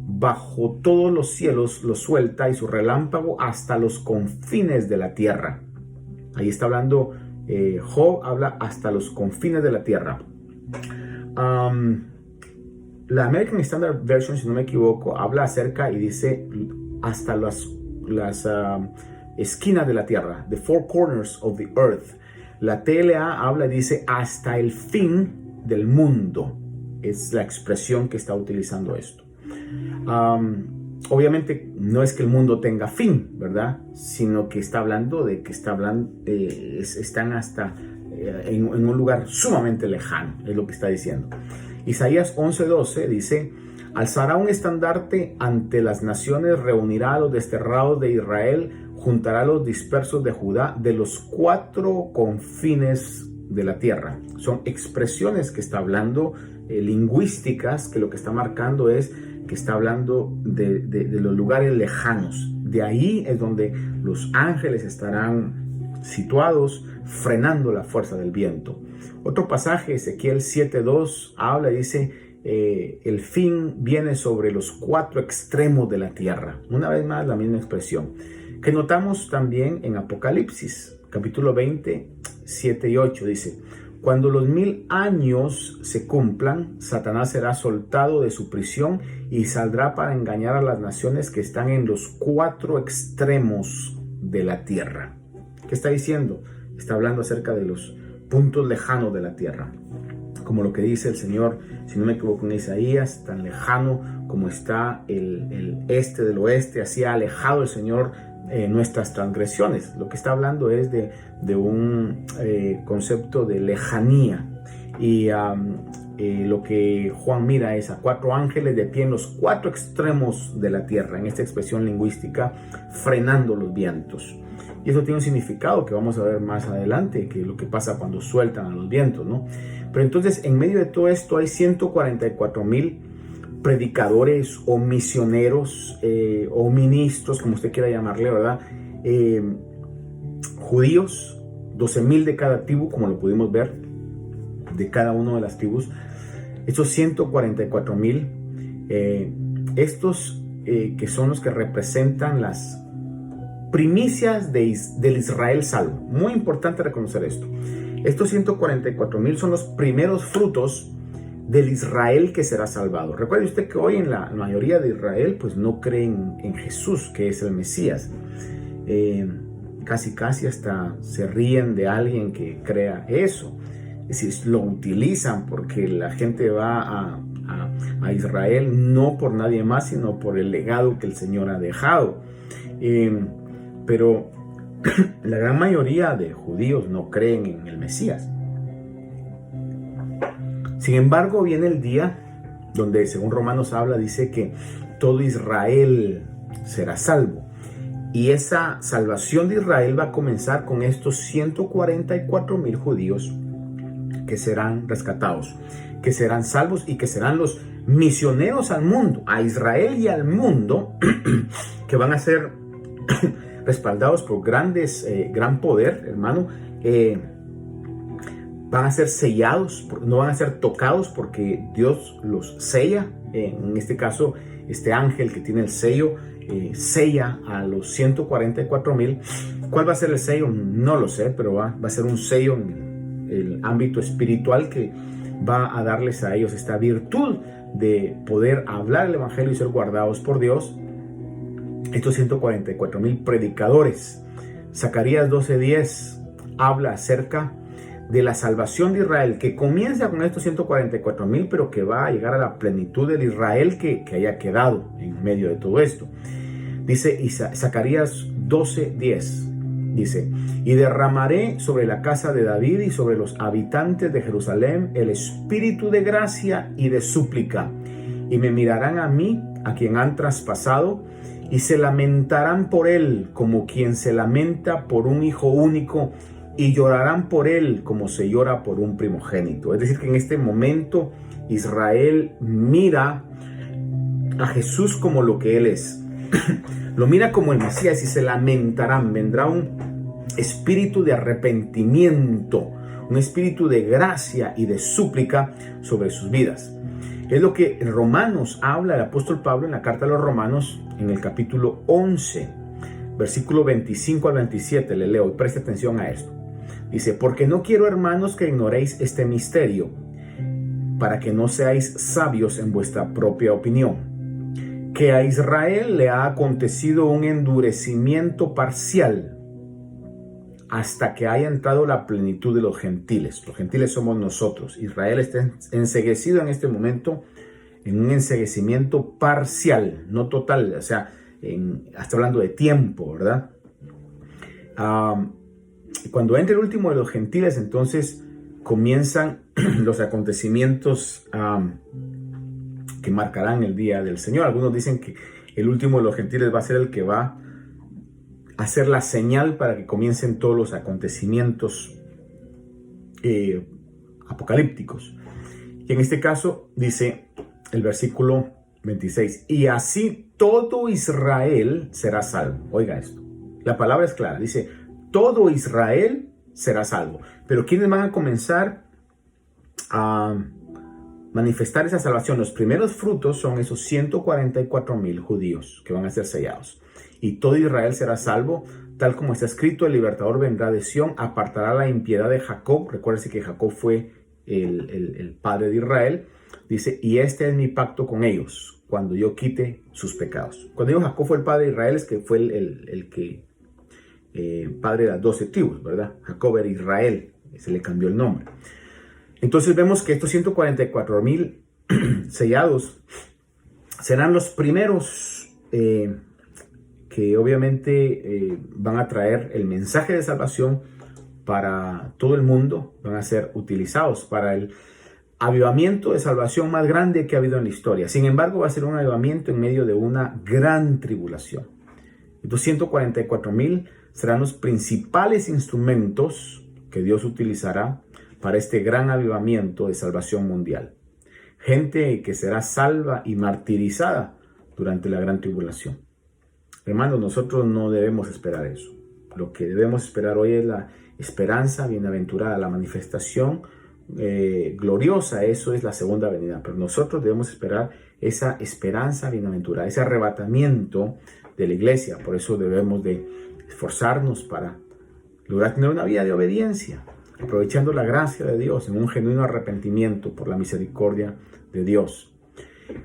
Bajo todos los cielos lo suelta, y su relámpago hasta los confines de la tierra. Ahí está hablando, Job habla hasta los confines de la tierra. La American Standard Version, si no me equivoco, habla acerca y dice hasta las esquinas de la tierra, the four corners of the earth. La TLA habla y dice hasta el fin del mundo. Es la expresión que está utilizando esto. Obviamente no es que el mundo tenga fin, ¿verdad? Sino que está hablando de que están hasta en un lugar sumamente lejano, es lo que está diciendo. Isaías 11:12 dice: alzará un estandarte ante las naciones, reunirá a los desterrados de Israel, juntará a los dispersos de Judá de los 4 confines de la tierra. Son expresiones que está hablando, lingüísticas, que lo que está marcando es que está hablando de los lugares lejanos. De ahí es donde los ángeles estarán situados, frenando la fuerza del viento. Otro pasaje, Ezequiel 7:2, habla y dice: el fin viene sobre los 4 extremos de la tierra. Una vez más, la misma expresión que notamos también en Apocalipsis, capítulo 20, 7 y 8, dice: cuando los 1000 años se cumplan, Satanás será soltado de su prisión y saldrá para engañar a las naciones que están en los 4 extremos de la tierra. ¿Qué está diciendo? Está hablando acerca de los puntos lejanos de la tierra, como lo que dice el Señor, si no me equivoco, en Isaías: tan lejano como está el este del oeste, así ha alejado el Señor nuestras transgresiones. Lo que está hablando es de un concepto de lejanía. Y lo que Juan mira es a 4 ángeles de pie en los 4 extremos de la tierra, en esta expresión lingüística, frenando los vientos. Y eso tiene un significado que vamos a ver más adelante, que es lo que pasa cuando sueltan a los vientos, ¿no? Pero entonces, en medio de todo esto hay 144,000 predicadores o misioneros o ministros, como usted quiera llamarle, ¿verdad? Judíos, 12,000 de cada tribu, como lo pudimos ver, de cada una de las tribus. Estos 144,000, estos que son los que representan las primicias del Israel salvo. Muy importante reconocer esto. Estos 144,000 son los primeros frutos del Israel que será salvado. Recuerde usted que hoy en la mayoría de Israel pues no creen en Jesús, que es el Mesías. Casi hasta se ríen de alguien que crea eso. Es decir, lo utilizan porque la gente va a Israel no por nadie más, sino por el legado que el Señor ha dejado. Pero la gran mayoría de judíos no creen en el Mesías. Sin embargo, viene el día donde, según Romanos habla, dice que todo Israel será salvo. Y esa salvación de Israel va a comenzar con estos 144,000 judíos que serán rescatados, que serán salvos y que serán los misioneros al mundo, a Israel y al mundo, que van a ser respaldados por gran poder, hermano. Van a ser sellados, no van a ser tocados porque Dios los sella. En este caso, este ángel que tiene el sello sella a los 144,000. ¿Cuál va a ser el sello? No lo sé, pero va a ser un sello en el ámbito espiritual que va a darles a ellos esta virtud de poder hablar el evangelio y ser guardados por Dios. Estos 144,000 predicadores. Zacarías 12:10 habla acerca de la salvación de Israel, que comienza con estos 144,000, pero que va a llegar a la plenitud del Israel que haya quedado en medio de todo esto. Dice Zacarías 12:10, dice: y derramaré sobre la casa de David y sobre los habitantes de Jerusalén el espíritu de gracia y de súplica, y me mirarán a mí, a quien han traspasado, y se lamentarán por él como quien se lamenta por un hijo único, y llorarán por él como se llora por un primogénito. Es decir, que en este momento Israel mira a Jesús como lo que él es. Lo mira como el Mesías y se lamentarán. Vendrá un espíritu de arrepentimiento, un espíritu de gracia y de súplica sobre sus vidas. Es lo que en Romanos habla el apóstol Pablo en la carta a los Romanos, en el capítulo 11, versículo 25 al 27. Le leo y preste atención a esto. Dice: porque no quiero, hermanos, que ignoréis este misterio, para que no seáis sabios en vuestra propia opinión, que a Israel le ha acontecido un endurecimiento parcial hasta que haya entrado la plenitud de los gentiles. Los gentiles somos nosotros. Israel está enceguecido en este momento, en un enceguecimiento parcial, no total, o sea, hasta hablando de tiempo, ¿verdad? Cuando entre el último de los gentiles, entonces comienzan los acontecimientos que marcarán el día del Señor. Algunos dicen que el último de los gentiles va a ser el que va a hacer la señal para que comiencen todos los acontecimientos apocalípticos. Y en este caso dice el versículo 26: y así todo Israel será salvo. Oiga esto, la palabra es clara, dice: todo Israel será salvo. Pero ¿quiénes van a comenzar a manifestar esa salvación? Los primeros frutos son esos 144,000 judíos que van a ser sellados. Y todo Israel será salvo, tal como está escrito: el libertador vendrá de Sión, apartará la impiedad de Jacob. Recuérdense que Jacob fue el padre de Israel. Dice: y este es mi pacto con ellos, cuando yo quite sus pecados. Cuando digo Jacob fue el padre de Israel, es que fue el que padre de las 12 tribus, ¿verdad? Jacob era Israel, se le cambió el nombre. Entonces vemos que estos 144,000 sellados serán los primeros que obviamente van a traer el mensaje de salvación para todo el mundo. Van a ser utilizados para el avivamiento de salvación más grande que ha habido en la historia. Sin embargo, va a ser un avivamiento en medio de una gran tribulación. Estos 144,000 serán los principales instrumentos que Dios utilizará para este gran avivamiento de salvación mundial. Gente que será salva y martirizada durante la gran tribulación. Hermanos, nosotros no debemos esperar eso. Lo que debemos esperar hoy es la esperanza bienaventurada, la manifestación gloriosa. Eso es la segunda venida. Pero nosotros debemos esperar esa esperanza bienaventurada, ese arrebatamiento de la iglesia. Por eso debemos de esforzarnos para lograr tener una vida de obediencia aprovechando la gracia de Dios en un genuino arrepentimiento por la misericordia de Dios.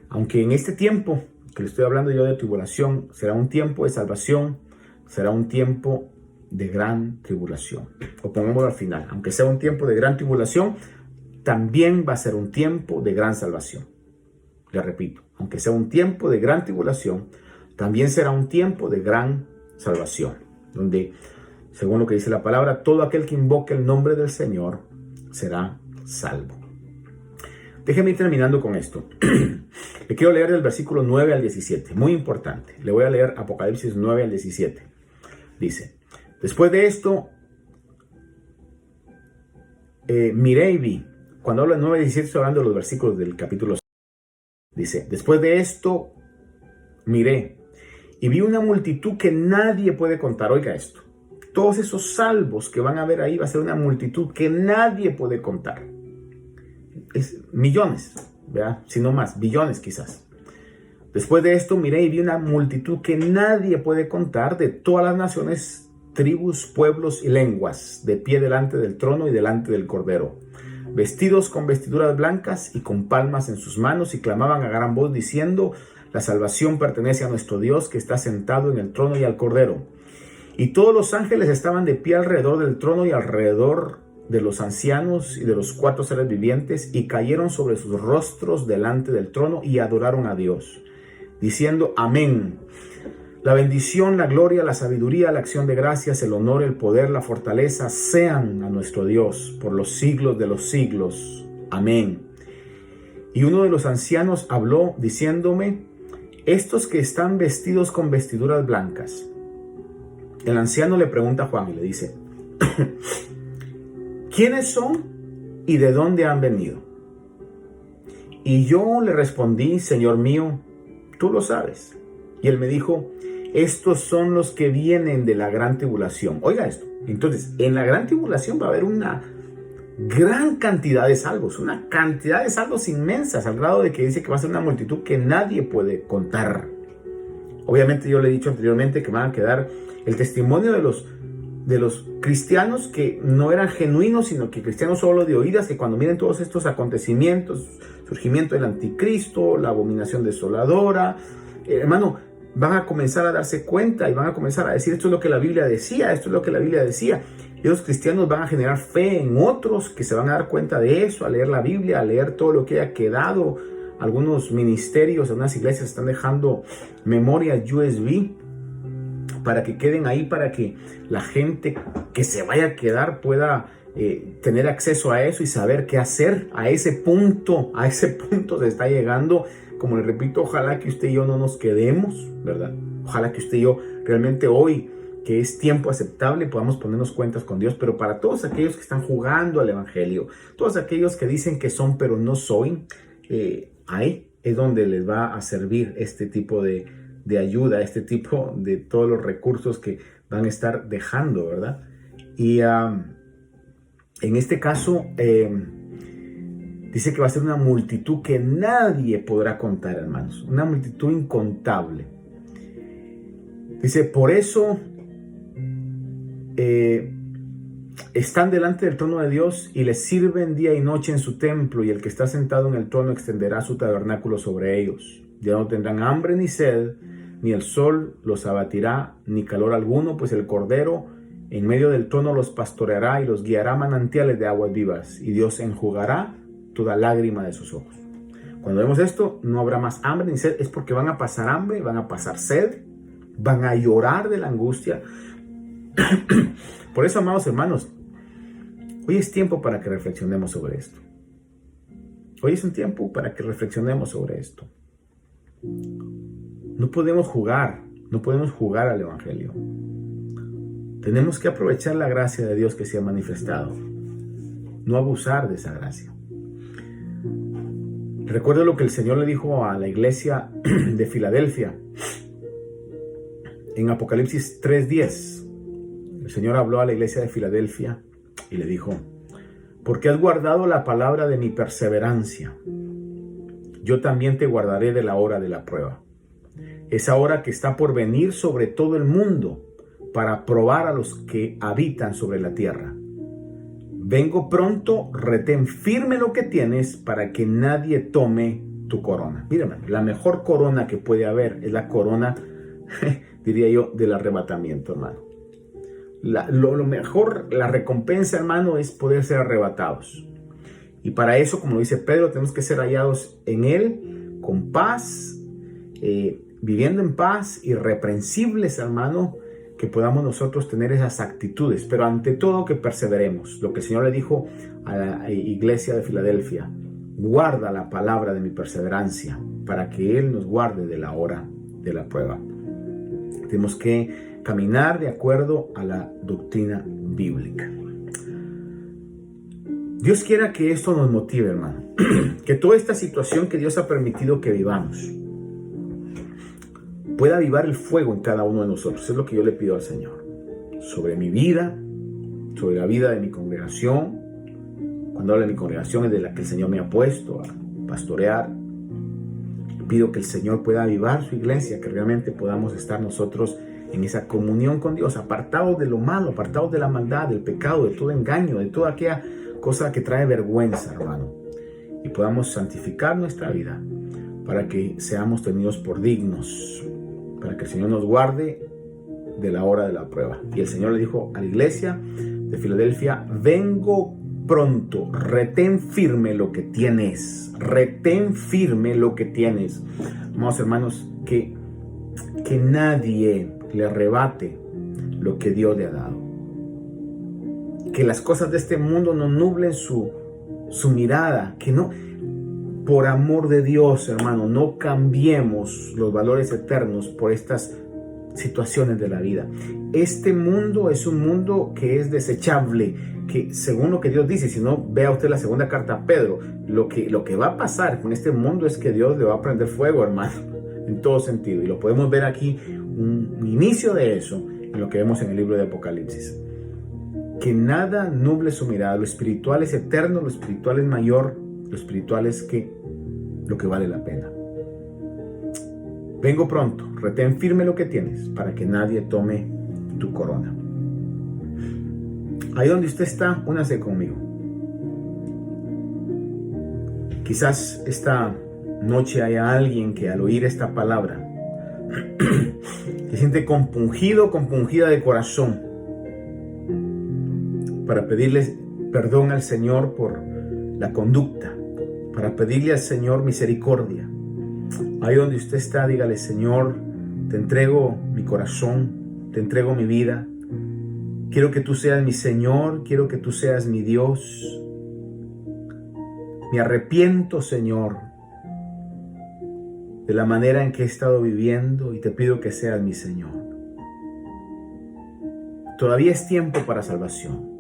Aunque en este tiempo que le estoy hablando yo de tribulación, será un tiempo de salvación, será un tiempo de gran tribulación. O pongámoslo al final, aunque sea un tiempo de gran tribulación, también va a ser un tiempo de gran salvación. Le repito, aunque sea un tiempo de gran tribulación, también será un tiempo de gran salvación, donde, según lo que dice la palabra, todo aquel que invoque el nombre del Señor será salvo. Déjeme ir terminando con esto. Le quiero leer del versículo 9 al 17, muy importante. Le voy a leer Apocalipsis 9 al 17. Dice, después de esto, miré y vi. Cuando hablo de 9 al 17, estoy hablando de los versículos del capítulo 6. Dice, después de esto, miré y vi una multitud que nadie puede contar. Oiga esto. Todos esos salvos que van a ver ahí va a ser una multitud que nadie puede contar. Es millones, ¿verdad? Si no más, billones quizás. Después de esto miré y vi una multitud que nadie puede contar, de todas las naciones, tribus, pueblos y lenguas, de pie delante del trono y delante del Cordero, vestidos con vestiduras blancas y con palmas en sus manos, y clamaban a gran voz diciendo, la salvación pertenece a nuestro Dios que está sentado en el trono y al Cordero. Y todos los ángeles estaban de pie alrededor del trono y alrededor de los ancianos y de los 4 seres vivientes, y cayeron sobre sus rostros delante del trono y adoraron a Dios, diciendo amén. La bendición, la gloria, la sabiduría, la acción de gracias, el honor, el poder, la fortaleza sean a nuestro Dios por los siglos de los siglos. Amén. Y uno de los ancianos habló diciéndome, estos que están vestidos con vestiduras blancas. El anciano le pregunta a Juan y le dice, ¿quiénes son y de dónde han venido? Y yo le respondí, Señor mío, tú lo sabes. Y él me dijo, estos son los que vienen de la gran tribulación. Oiga esto. Entonces, en la gran tribulación va a haber una gran cantidad de salvos, una cantidad de salvos inmensas, al grado de que dice que va a ser una multitud que nadie puede contar. Obviamente yo le he dicho anteriormente que van a quedar el testimonio de los cristianos que no eran genuinos, sino que cristianos solo de oídas, que cuando miren todos estos acontecimientos, surgimiento del anticristo, la abominación desoladora, hermano, van a comenzar a darse cuenta y van a comenzar a decir, esto es lo que la Biblia decía, esto es lo que la Biblia decía. Y los cristianos van a generar fe en otros que se van a dar cuenta de eso, a leer la Biblia, a leer todo lo que haya quedado. Algunos ministerios, algunas iglesias están dejando memorias USB para que queden ahí, para que la gente que se vaya a quedar pueda tener acceso a eso y saber qué hacer. A ese punto se está llegando. Como le repito, ojalá que usted y yo no nos quedemos, ¿verdad? Ojalá que usted y yo realmente hoy, que es tiempo aceptable, podamos ponernos cuentas con Dios. Pero para todos aquellos que están jugando al evangelio, todos aquellos que dicen que son pero no soy, ahí es donde les va a servir este tipo de ayuda, este tipo de todos los recursos que van a estar dejando, ¿verdad? Y en este caso dice que va a ser una multitud que nadie podrá contar, hermanos, una multitud incontable. Dice, por eso están delante del trono de Dios y les sirven día y noche en su templo, y el que está sentado en el trono extenderá su tabernáculo sobre ellos. Ya no tendrán hambre ni sed, ni el sol los abatirá, ni calor alguno, pues el Cordero en medio del trono los pastoreará y los guiará a manantiales de aguas vivas, y Dios enjugará toda lágrima de sus ojos. Cuando vemos esto, no habrá más hambre ni sed, es porque van a pasar hambre, van a pasar sed, van a llorar de la angustia. Por eso, amados hermanos, hoy es tiempo para que reflexionemos sobre esto. Hoy es un tiempo para que reflexionemos sobre esto. No podemos jugar al evangelio. Tenemos que aprovechar la gracia de Dios que se ha manifestado, no abusar de esa gracia. Recuerdo lo que el Señor le dijo a la iglesia de Filadelfia en Apocalipsis 3:10. El Señor habló a la iglesia de Filadelfia y le dijo, porque has guardado la palabra de mi perseverancia, yo también te guardaré de la hora de la prueba, esa hora que está por venir sobre todo el mundo para probar a los que habitan sobre la tierra. vengo pronto, retén firme lo que tienes para que nadie tome tu corona. Mírame, la mejor corona que puede haber es la corona, diría yo, del arrebatamiento, hermano. Lo mejor, la recompensa, hermano, es poder ser arrebatados. Y para eso, como dice Pedro, tenemos que ser hallados en Él, con paz, viviendo en paz, irreprensibles, hermano, que podamos nosotros tener esas actitudes, pero ante todo que perseveremos. Lo que el Señor le dijo a la iglesia de Filadelfia: guarda la palabra de mi perseverancia, para que Él nos guarde de la hora de la prueba. Tenemos que caminar de acuerdo a la doctrina bíblica. Dios quiera que esto nos motive, hermano, que toda esta situación que Dios ha permitido que vivamos pueda avivar el fuego en cada uno de nosotros. Es lo que yo le pido al Señor, sobre mi vida, sobre la vida de mi congregación. Cuando hablo de mi congregación, es de la que el Señor me ha puesto a pastorear. Pido que el Señor pueda avivar su iglesia, que realmente podamos estar nosotros en esa comunión con Dios, apartados de lo malo, apartados de la maldad, del pecado, de todo engaño, de toda aquella cosa que trae vergüenza, hermano, y podamos santificar nuestra vida para que seamos tenidos por dignos, para que el Señor nos guarde de la hora de la prueba. Y el Señor le dijo a la iglesia de Filadelfia: vengo pronto, retén firme lo que tienes, retén firme lo que tienes. Amados hermanos, que nadie le arrebate lo que Dios le ha dado. Que las cosas de este mundo no nublen su mirada, que no, por amor de Dios, hermano, no cambiemos los valores eternos por estas situaciones de la vida. Este mundo es un mundo que es desechable, que según lo que Dios dice, si no, vea usted la segunda carta a Pedro, lo que va a pasar con este mundo es que Dios le va a prender fuego, hermano, en todo sentido, y lo podemos ver aquí, un inicio de eso en lo que vemos en el libro de Apocalipsis. Que nada nuble su mirada. Lo espiritual es eterno, lo espiritual es mayor, lo espiritual es lo que vale la pena. Vengo pronto, retén firme lo que tienes para que nadie tome tu corona. Ahí donde usted está, únase conmigo. Quizás esta noche haya alguien que al oír esta palabra se siente compungido, compungida de corazón, para pedirle perdón al Señor por la conducta, para pedirle al Señor misericordia. Ahí donde usted está, dígale: Señor, te entrego mi corazón, te entrego mi vida. Quiero que tú seas mi Señor, quiero que tú seas mi Dios. Me arrepiento, Señor, de la manera en que he estado viviendo y te pido que seas mi Señor. Todavía es tiempo para salvación.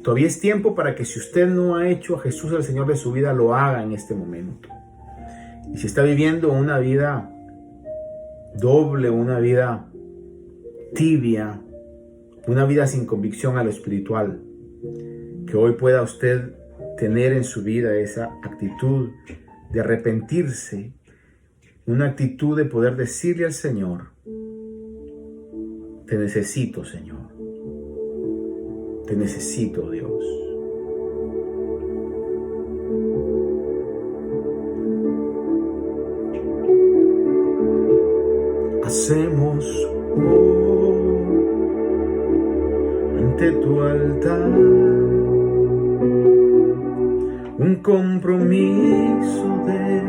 Todavía es tiempo para que, si usted no ha hecho a Jesús el Señor de su vida, lo haga en este momento. Y si está viviendo una vida doble, una vida tibia, una vida sin convicción a lo espiritual, que hoy pueda usted tener en su vida esa actitud de arrepentirse, una actitud de poder decirle al Señor: te necesito, Señor. Te necesito, Dios. Hacemos ante tu altar un compromiso de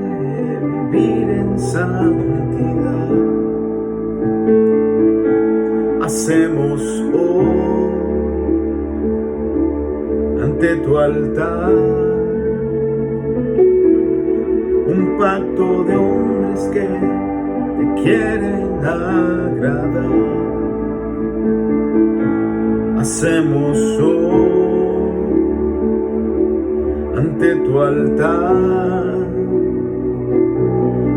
vivir en santidad. Hacemos ante tu altar un pacto de hombres que te quieren agradar. Hacemos ante tu altar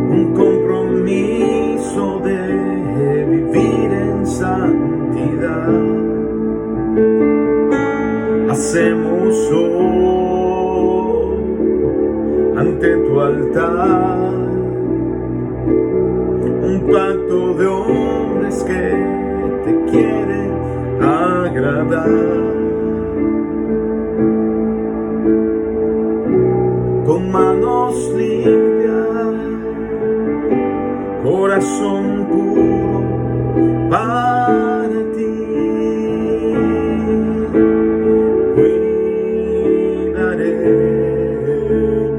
un compromiso de vivir en santidad. Hacemos ante tu altar un pacto de hombres que te quieren agradar. con manos limpias, corazón puro para ti. Cuidaré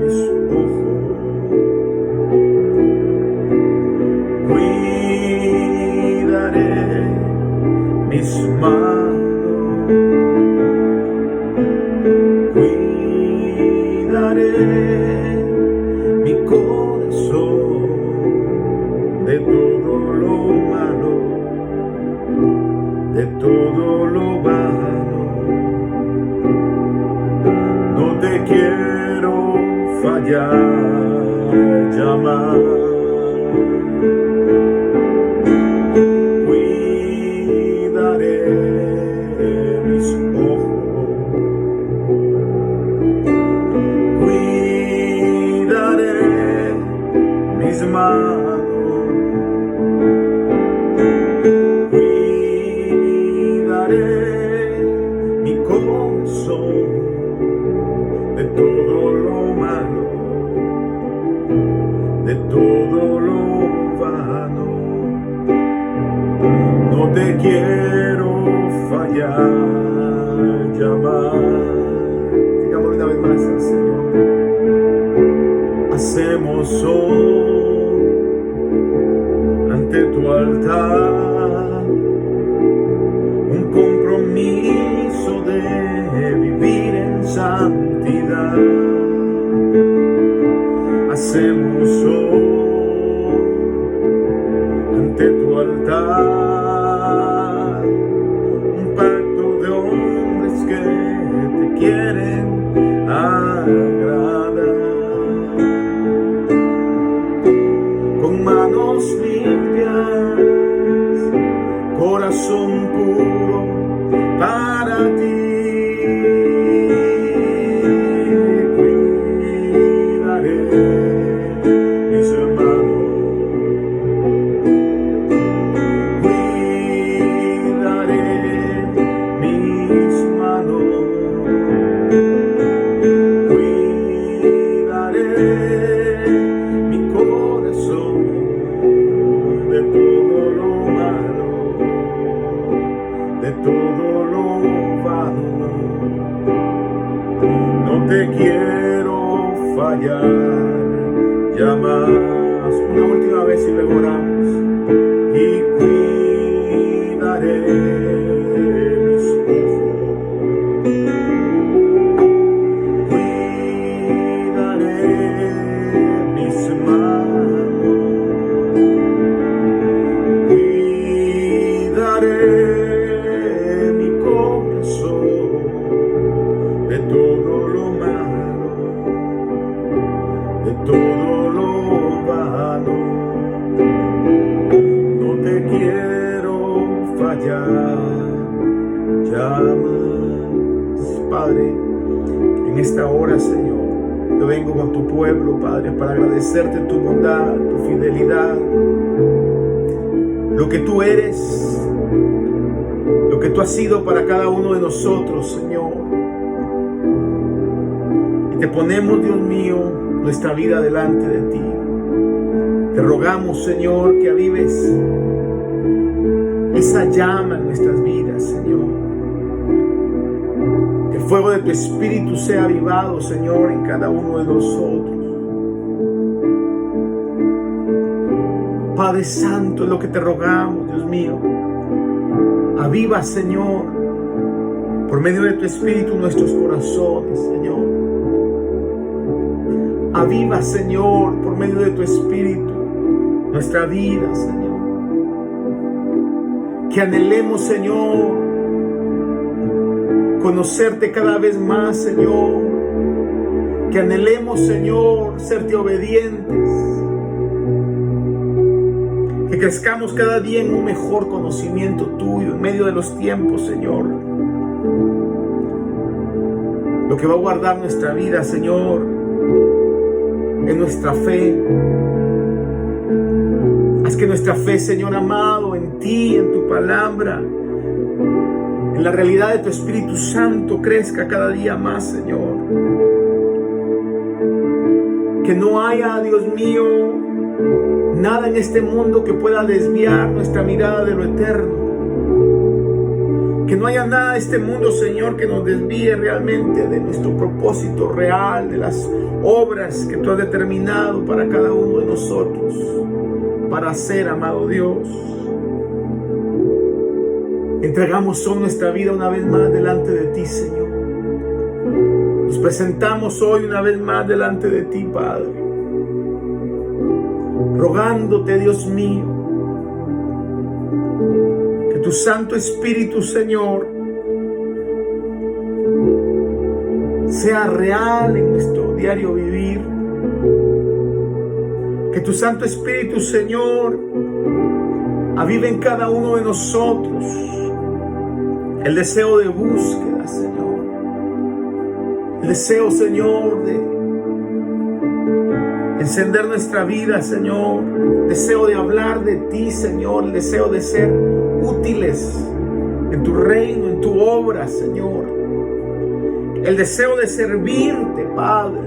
mis ojos, cuidaré mis manos, cuidaré mi corazón de todo lo malo, de todo lo vano. No te quiero fallar jamás. Cuidaré mis ojos, cuidaré mis manos, cuidaré mi corazón de todo lo malo, de todo lo vano. No te quiero fallar jamás. Digamos una vez más al Señor. Hacemos hoy ante tu altar un compromiso de vivir en santidad. Hacemos hoy ante tu altar un pacto de hombres que te quieren agradar, con manos limpias, corazón puro para ti. Cuidaré mis manos, cuidaré mis manos, cuidaré mi corazón de todo lo malo, de todo lo vano. No te quiero fallar jamás. Una última vez y luego oramos. Y cuidaré mis ojos, cuidaré mis manos, cuidaré mi corazón de todo lo malo, de todo lo vano. No te quiero fallar jamás. Padre, en esta hora, Señor, yo vengo con tu pueblo, Padre, para agradecerte tu bondad, tu fidelidad, lo que tú eres, lo que tú has sido para cada uno de nosotros, Señor. Y te ponemos, Dios mío, nuestra vida delante de ti. Te rogamos, Señor, que avives esa llama en nuestras vidas, Señor. Que el fuego de tu Espíritu sea avivado, Señor, en cada uno de nosotros. Padre Santo, es lo que te rogamos, Dios mío. Aviva, Señor, por medio de tu Espíritu nuestros corazones, Señor. Aviva, Señor, por medio de tu Espíritu nuestra vida, Señor. Que anhelemos, Señor, conocerte cada vez más, Señor. Que anhelemos, Señor, serte obedientes. Que crezcamos cada día en un mejor conocimiento tuyo en medio de los tiempos, Señor. Lo que va a guardar nuestra vida, Señor, es nuestra fe. Haz que nuestra fe, Señor amado, en ti, en tu palabra, en la realidad de tu Espíritu Santo, crezca cada día más, Señor. Que no haya, Dios mío, nada en este mundo que pueda desviar nuestra mirada de lo eterno. Que no haya nada en este mundo, Señor, que nos desvíe realmente de nuestro propósito real, de las obras que tú has determinado para cada uno de nosotros, para hacer, amado Dios. Entregamos hoy nuestra vida una vez más delante de ti, Señor. Nos presentamos hoy una vez más delante de ti, Padre, rogándote, Dios mío, que tu Santo Espíritu, Señor, sea real en nuestro diario vivir. Que tu Santo Espíritu, Señor, avive en cada uno de nosotros el deseo de búsqueda, Señor. El deseo, Señor, de encender nuestra vida, Señor. El deseo de hablar de ti, Señor. El deseo de ser útiles en tu reino, en tu obra, Señor. El deseo de servirte, Padre.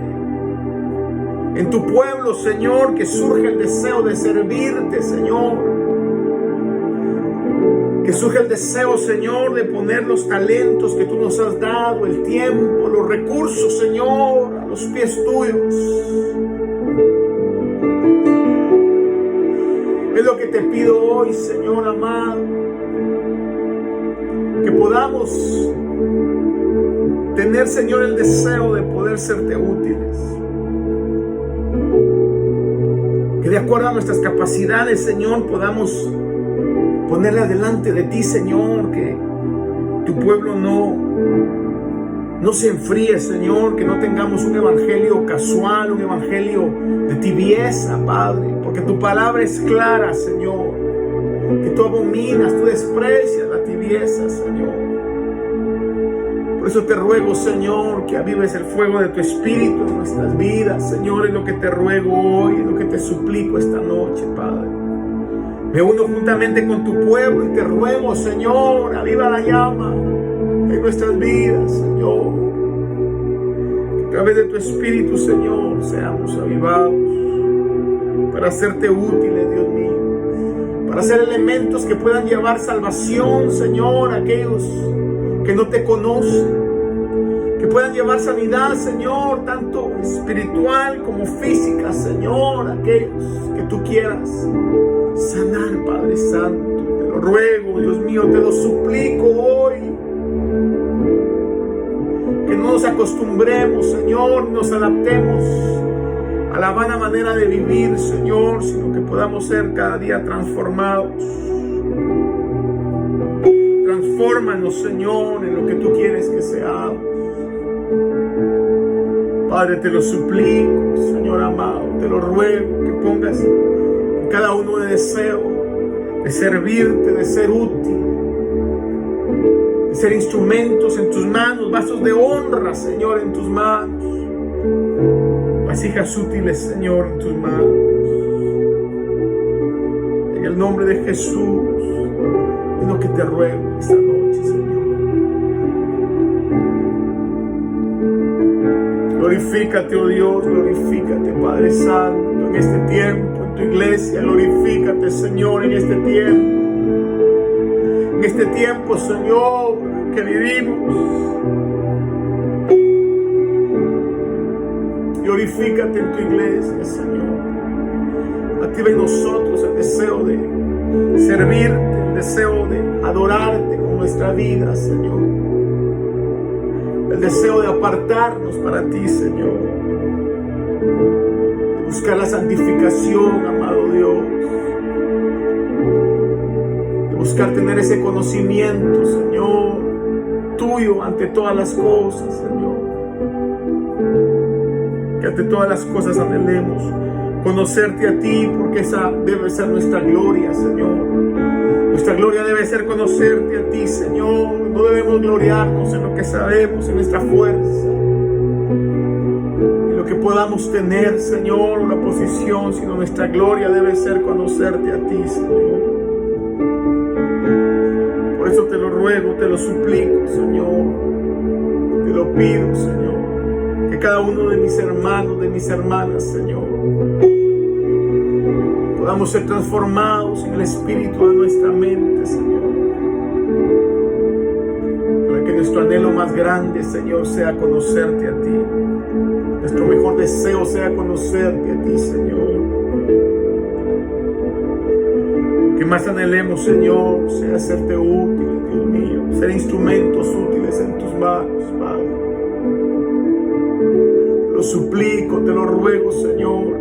En tu pueblo, Señor, que surge el deseo de servirte, Señor. Que surge el deseo, Señor, de poner los talentos que tú nos has dado, el tiempo, los recursos, Señor, a los pies tuyos. Es lo que te pido hoy, Señor amado. Que podamos tener, Señor, el deseo de poder serte útiles. Que de acuerdo a nuestras capacidades, Señor, podamos ponerla delante de ti, Señor, que tu pueblo no se enfríe, Señor, que no tengamos un evangelio casual, un evangelio de tibieza, Padre, porque tu palabra es clara, Señor, que tú abominas, tú desprecias la tibieza, Señor. Por eso te ruego, Señor, que avives el fuego de tu Espíritu en nuestras vidas, Señor, es lo que te ruego hoy, es lo que te suplico esta noche, Padre. Me uno juntamente con tu pueblo y te ruego, Señor, aviva la llama en nuestras vidas, Señor. Que a través de tu Espíritu, Señor, seamos avivados para hacerte útiles, Dios mío. Para ser elementos que puedan llevar salvación, Señor, a aquellos que no te conocen. Que puedan llevar sanidad, Señor, tanto espiritual como física, Señor, a aquellos que tú quieras sanar, Padre Santo. Te lo ruego, Dios mío, te lo suplico hoy. Que no nos acostumbremos, Señor, nos adaptemos a la vana manera de vivir, Señor, sino que podamos ser cada día transformados. Transfórmanos, Señor, en lo que tú quieres que seamos. Padre, te lo suplico, Señor amado, te lo ruego, que pongas en cada uno el deseo de servirte, de ser útil, de ser instrumentos en tus manos, vasos de honra, Señor, en tus manos, vasijas útiles, Señor, en tus manos. En el nombre de Jesús, es lo que te ruego esta noche, Señor. Glorifícate, oh Dios, glorifícate, Padre Santo, en este tiempo, en tu iglesia. Glorifícate, Señor, en este tiempo. En este tiempo, Señor, que vivimos. Glorifícate en tu iglesia, Señor. Activa en nosotros el deseo de servirte, el deseo de adorarte con nuestra vida, Señor. El deseo de apartarnos para ti, Señor. De buscar la santificación, amado Dios. De buscar tener ese conocimiento, Señor, tuyo ante todas las cosas, Señor. Que ante todas las cosas anhelemos conocerte a ti, porque esa debe ser nuestra gloria, Señor. Nuestra gloria debe ser conocerte a ti, Señor. No debemos gloriarnos en lo que sabemos, en nuestra fuerza, en lo que podamos tener, Señor, una posición, sino nuestra gloria debe ser conocerte a ti, Señor. Por eso te lo suplico, Señor. Te lo pido, Señor, que cada uno de mis hermanos, de mis hermanas, Señor, podamos ser transformados en el espíritu de nuestra mente, Señor. Para que nuestro anhelo más grande, Señor, sea conocerte a ti. Nuestro mejor deseo sea conocerte a ti, Señor. Que más anhelemos, Señor, sea hacerte útil, Dios mío, ser instrumentos útiles en tus manos, Padre. Te lo suplico, te lo ruego, Señor.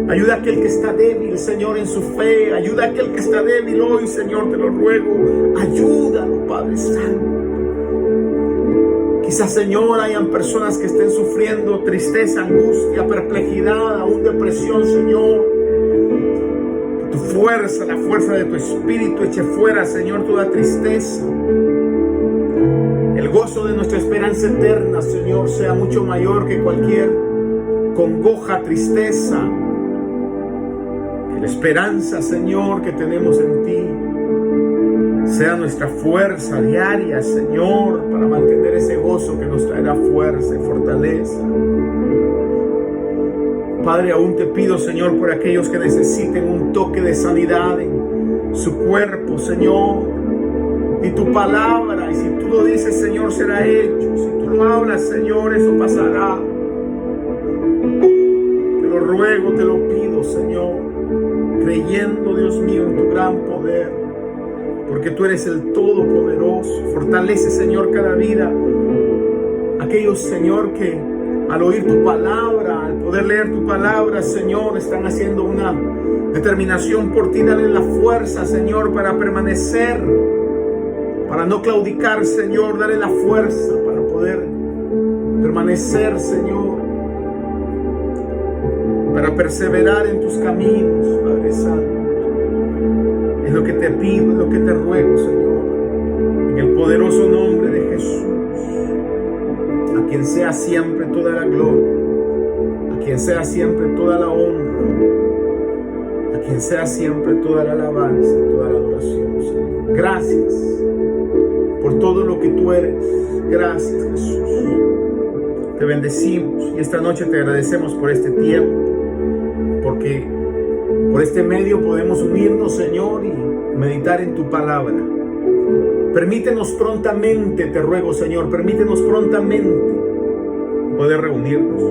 Ayuda a aquel que está débil, Señor, en su fe. Ayuda a aquel que está débil hoy, Señor, te lo ruego. Ayúdalo, Padre Santo. Quizás, Señor, hayan personas que estén sufriendo tristeza, angustia, perplejidad, aún depresión, Señor. Tu fuerza, la fuerza de tu espíritu eche fuera, Señor, toda tristeza. El gozo de nuestra esperanza eterna, Señor, sea mucho mayor que cualquier congoja, tristeza. Que la esperanza, Señor, que tenemos en ti sea nuestra fuerza diaria, Señor, para mantener ese gozo que nos traerá fuerza y fortaleza. Padre, aún te pido, Señor, por aquellos que necesiten un toque de sanidad en su cuerpo, Señor. Y tu palabra, y si tú lo dices, Señor, será hecho. Si tú lo hablas, Señor, eso pasará. Te lo ruego, te lo pido, Señor, creyendo, Dios mío, en tu gran poder, porque tú eres el Todopoderoso. Fortalece, Señor, cada vida. Aquellos, Señor, que al oír tu palabra, al poder leer tu palabra, Señor, están haciendo una determinación por ti. Dale la fuerza, Señor, para permanecer, para no claudicar, Señor. Dale la fuerza para poder permanecer, Señor, para perseverar en tus caminos, Padre Santo. Es lo que te pido, es lo que te ruego, Señor, en el poderoso nombre de Jesús. A quien sea siempre toda la gloria, a quien sea siempre toda la honra, a quien sea siempre toda la alabanza, toda la adoración, Señor. Gracias por todo lo que tú eres. Gracias, Jesús. Te bendecimos y esta noche te agradecemos por este tiempo, porque por este medio podemos unirnos, Señor, y meditar en tu palabra. Permítenos prontamente, te ruego, Señor, permítenos prontamente poder reunirnos.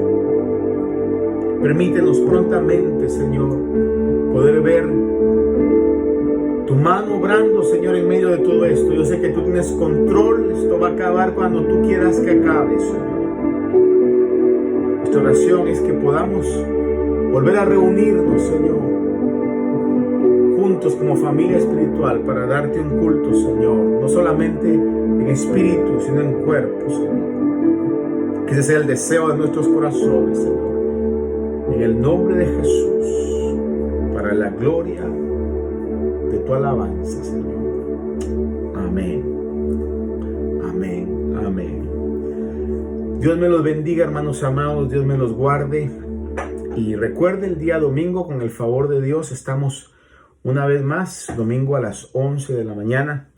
Permítenos prontamente, Señor, poder ver tu mano obrando, Señor, en medio de todo esto. Yo sé que tú tienes control. Esto va a acabar cuando tú quieras que acabe, Señor. Nuestra oración es que podamos volver a reunirnos, Señor, juntos como familia espiritual, para darte un culto, Señor, no solamente en espíritu, sino en cuerpo, Señor. Que ese sea el deseo de nuestros corazones, Señor, en el nombre de Jesús, para la gloria de tu alabanza, Señor. Amén, amén, amén. Dios me los bendiga, hermanos amados. Dios me los guarde. Y recuerde, el día domingo, con el favor de Dios, estamos una vez más, domingo a las 11 de la mañana.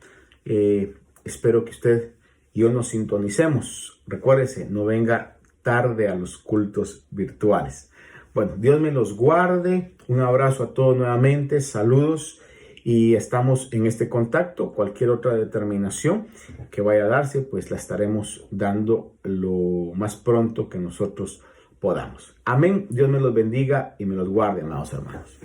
Espero que usted y yo nos sintonicemos. Recuérdese, no venga tarde a los cultos virtuales. Bueno, Dios me los guarde. Un abrazo a todos nuevamente. Saludos. Y estamos en este contacto. Cualquier otra determinación que vaya a darse, pues la estaremos dando lo más pronto que nosotros podamos. Amén. Dios me los bendiga y me los guarde, amados hermanos.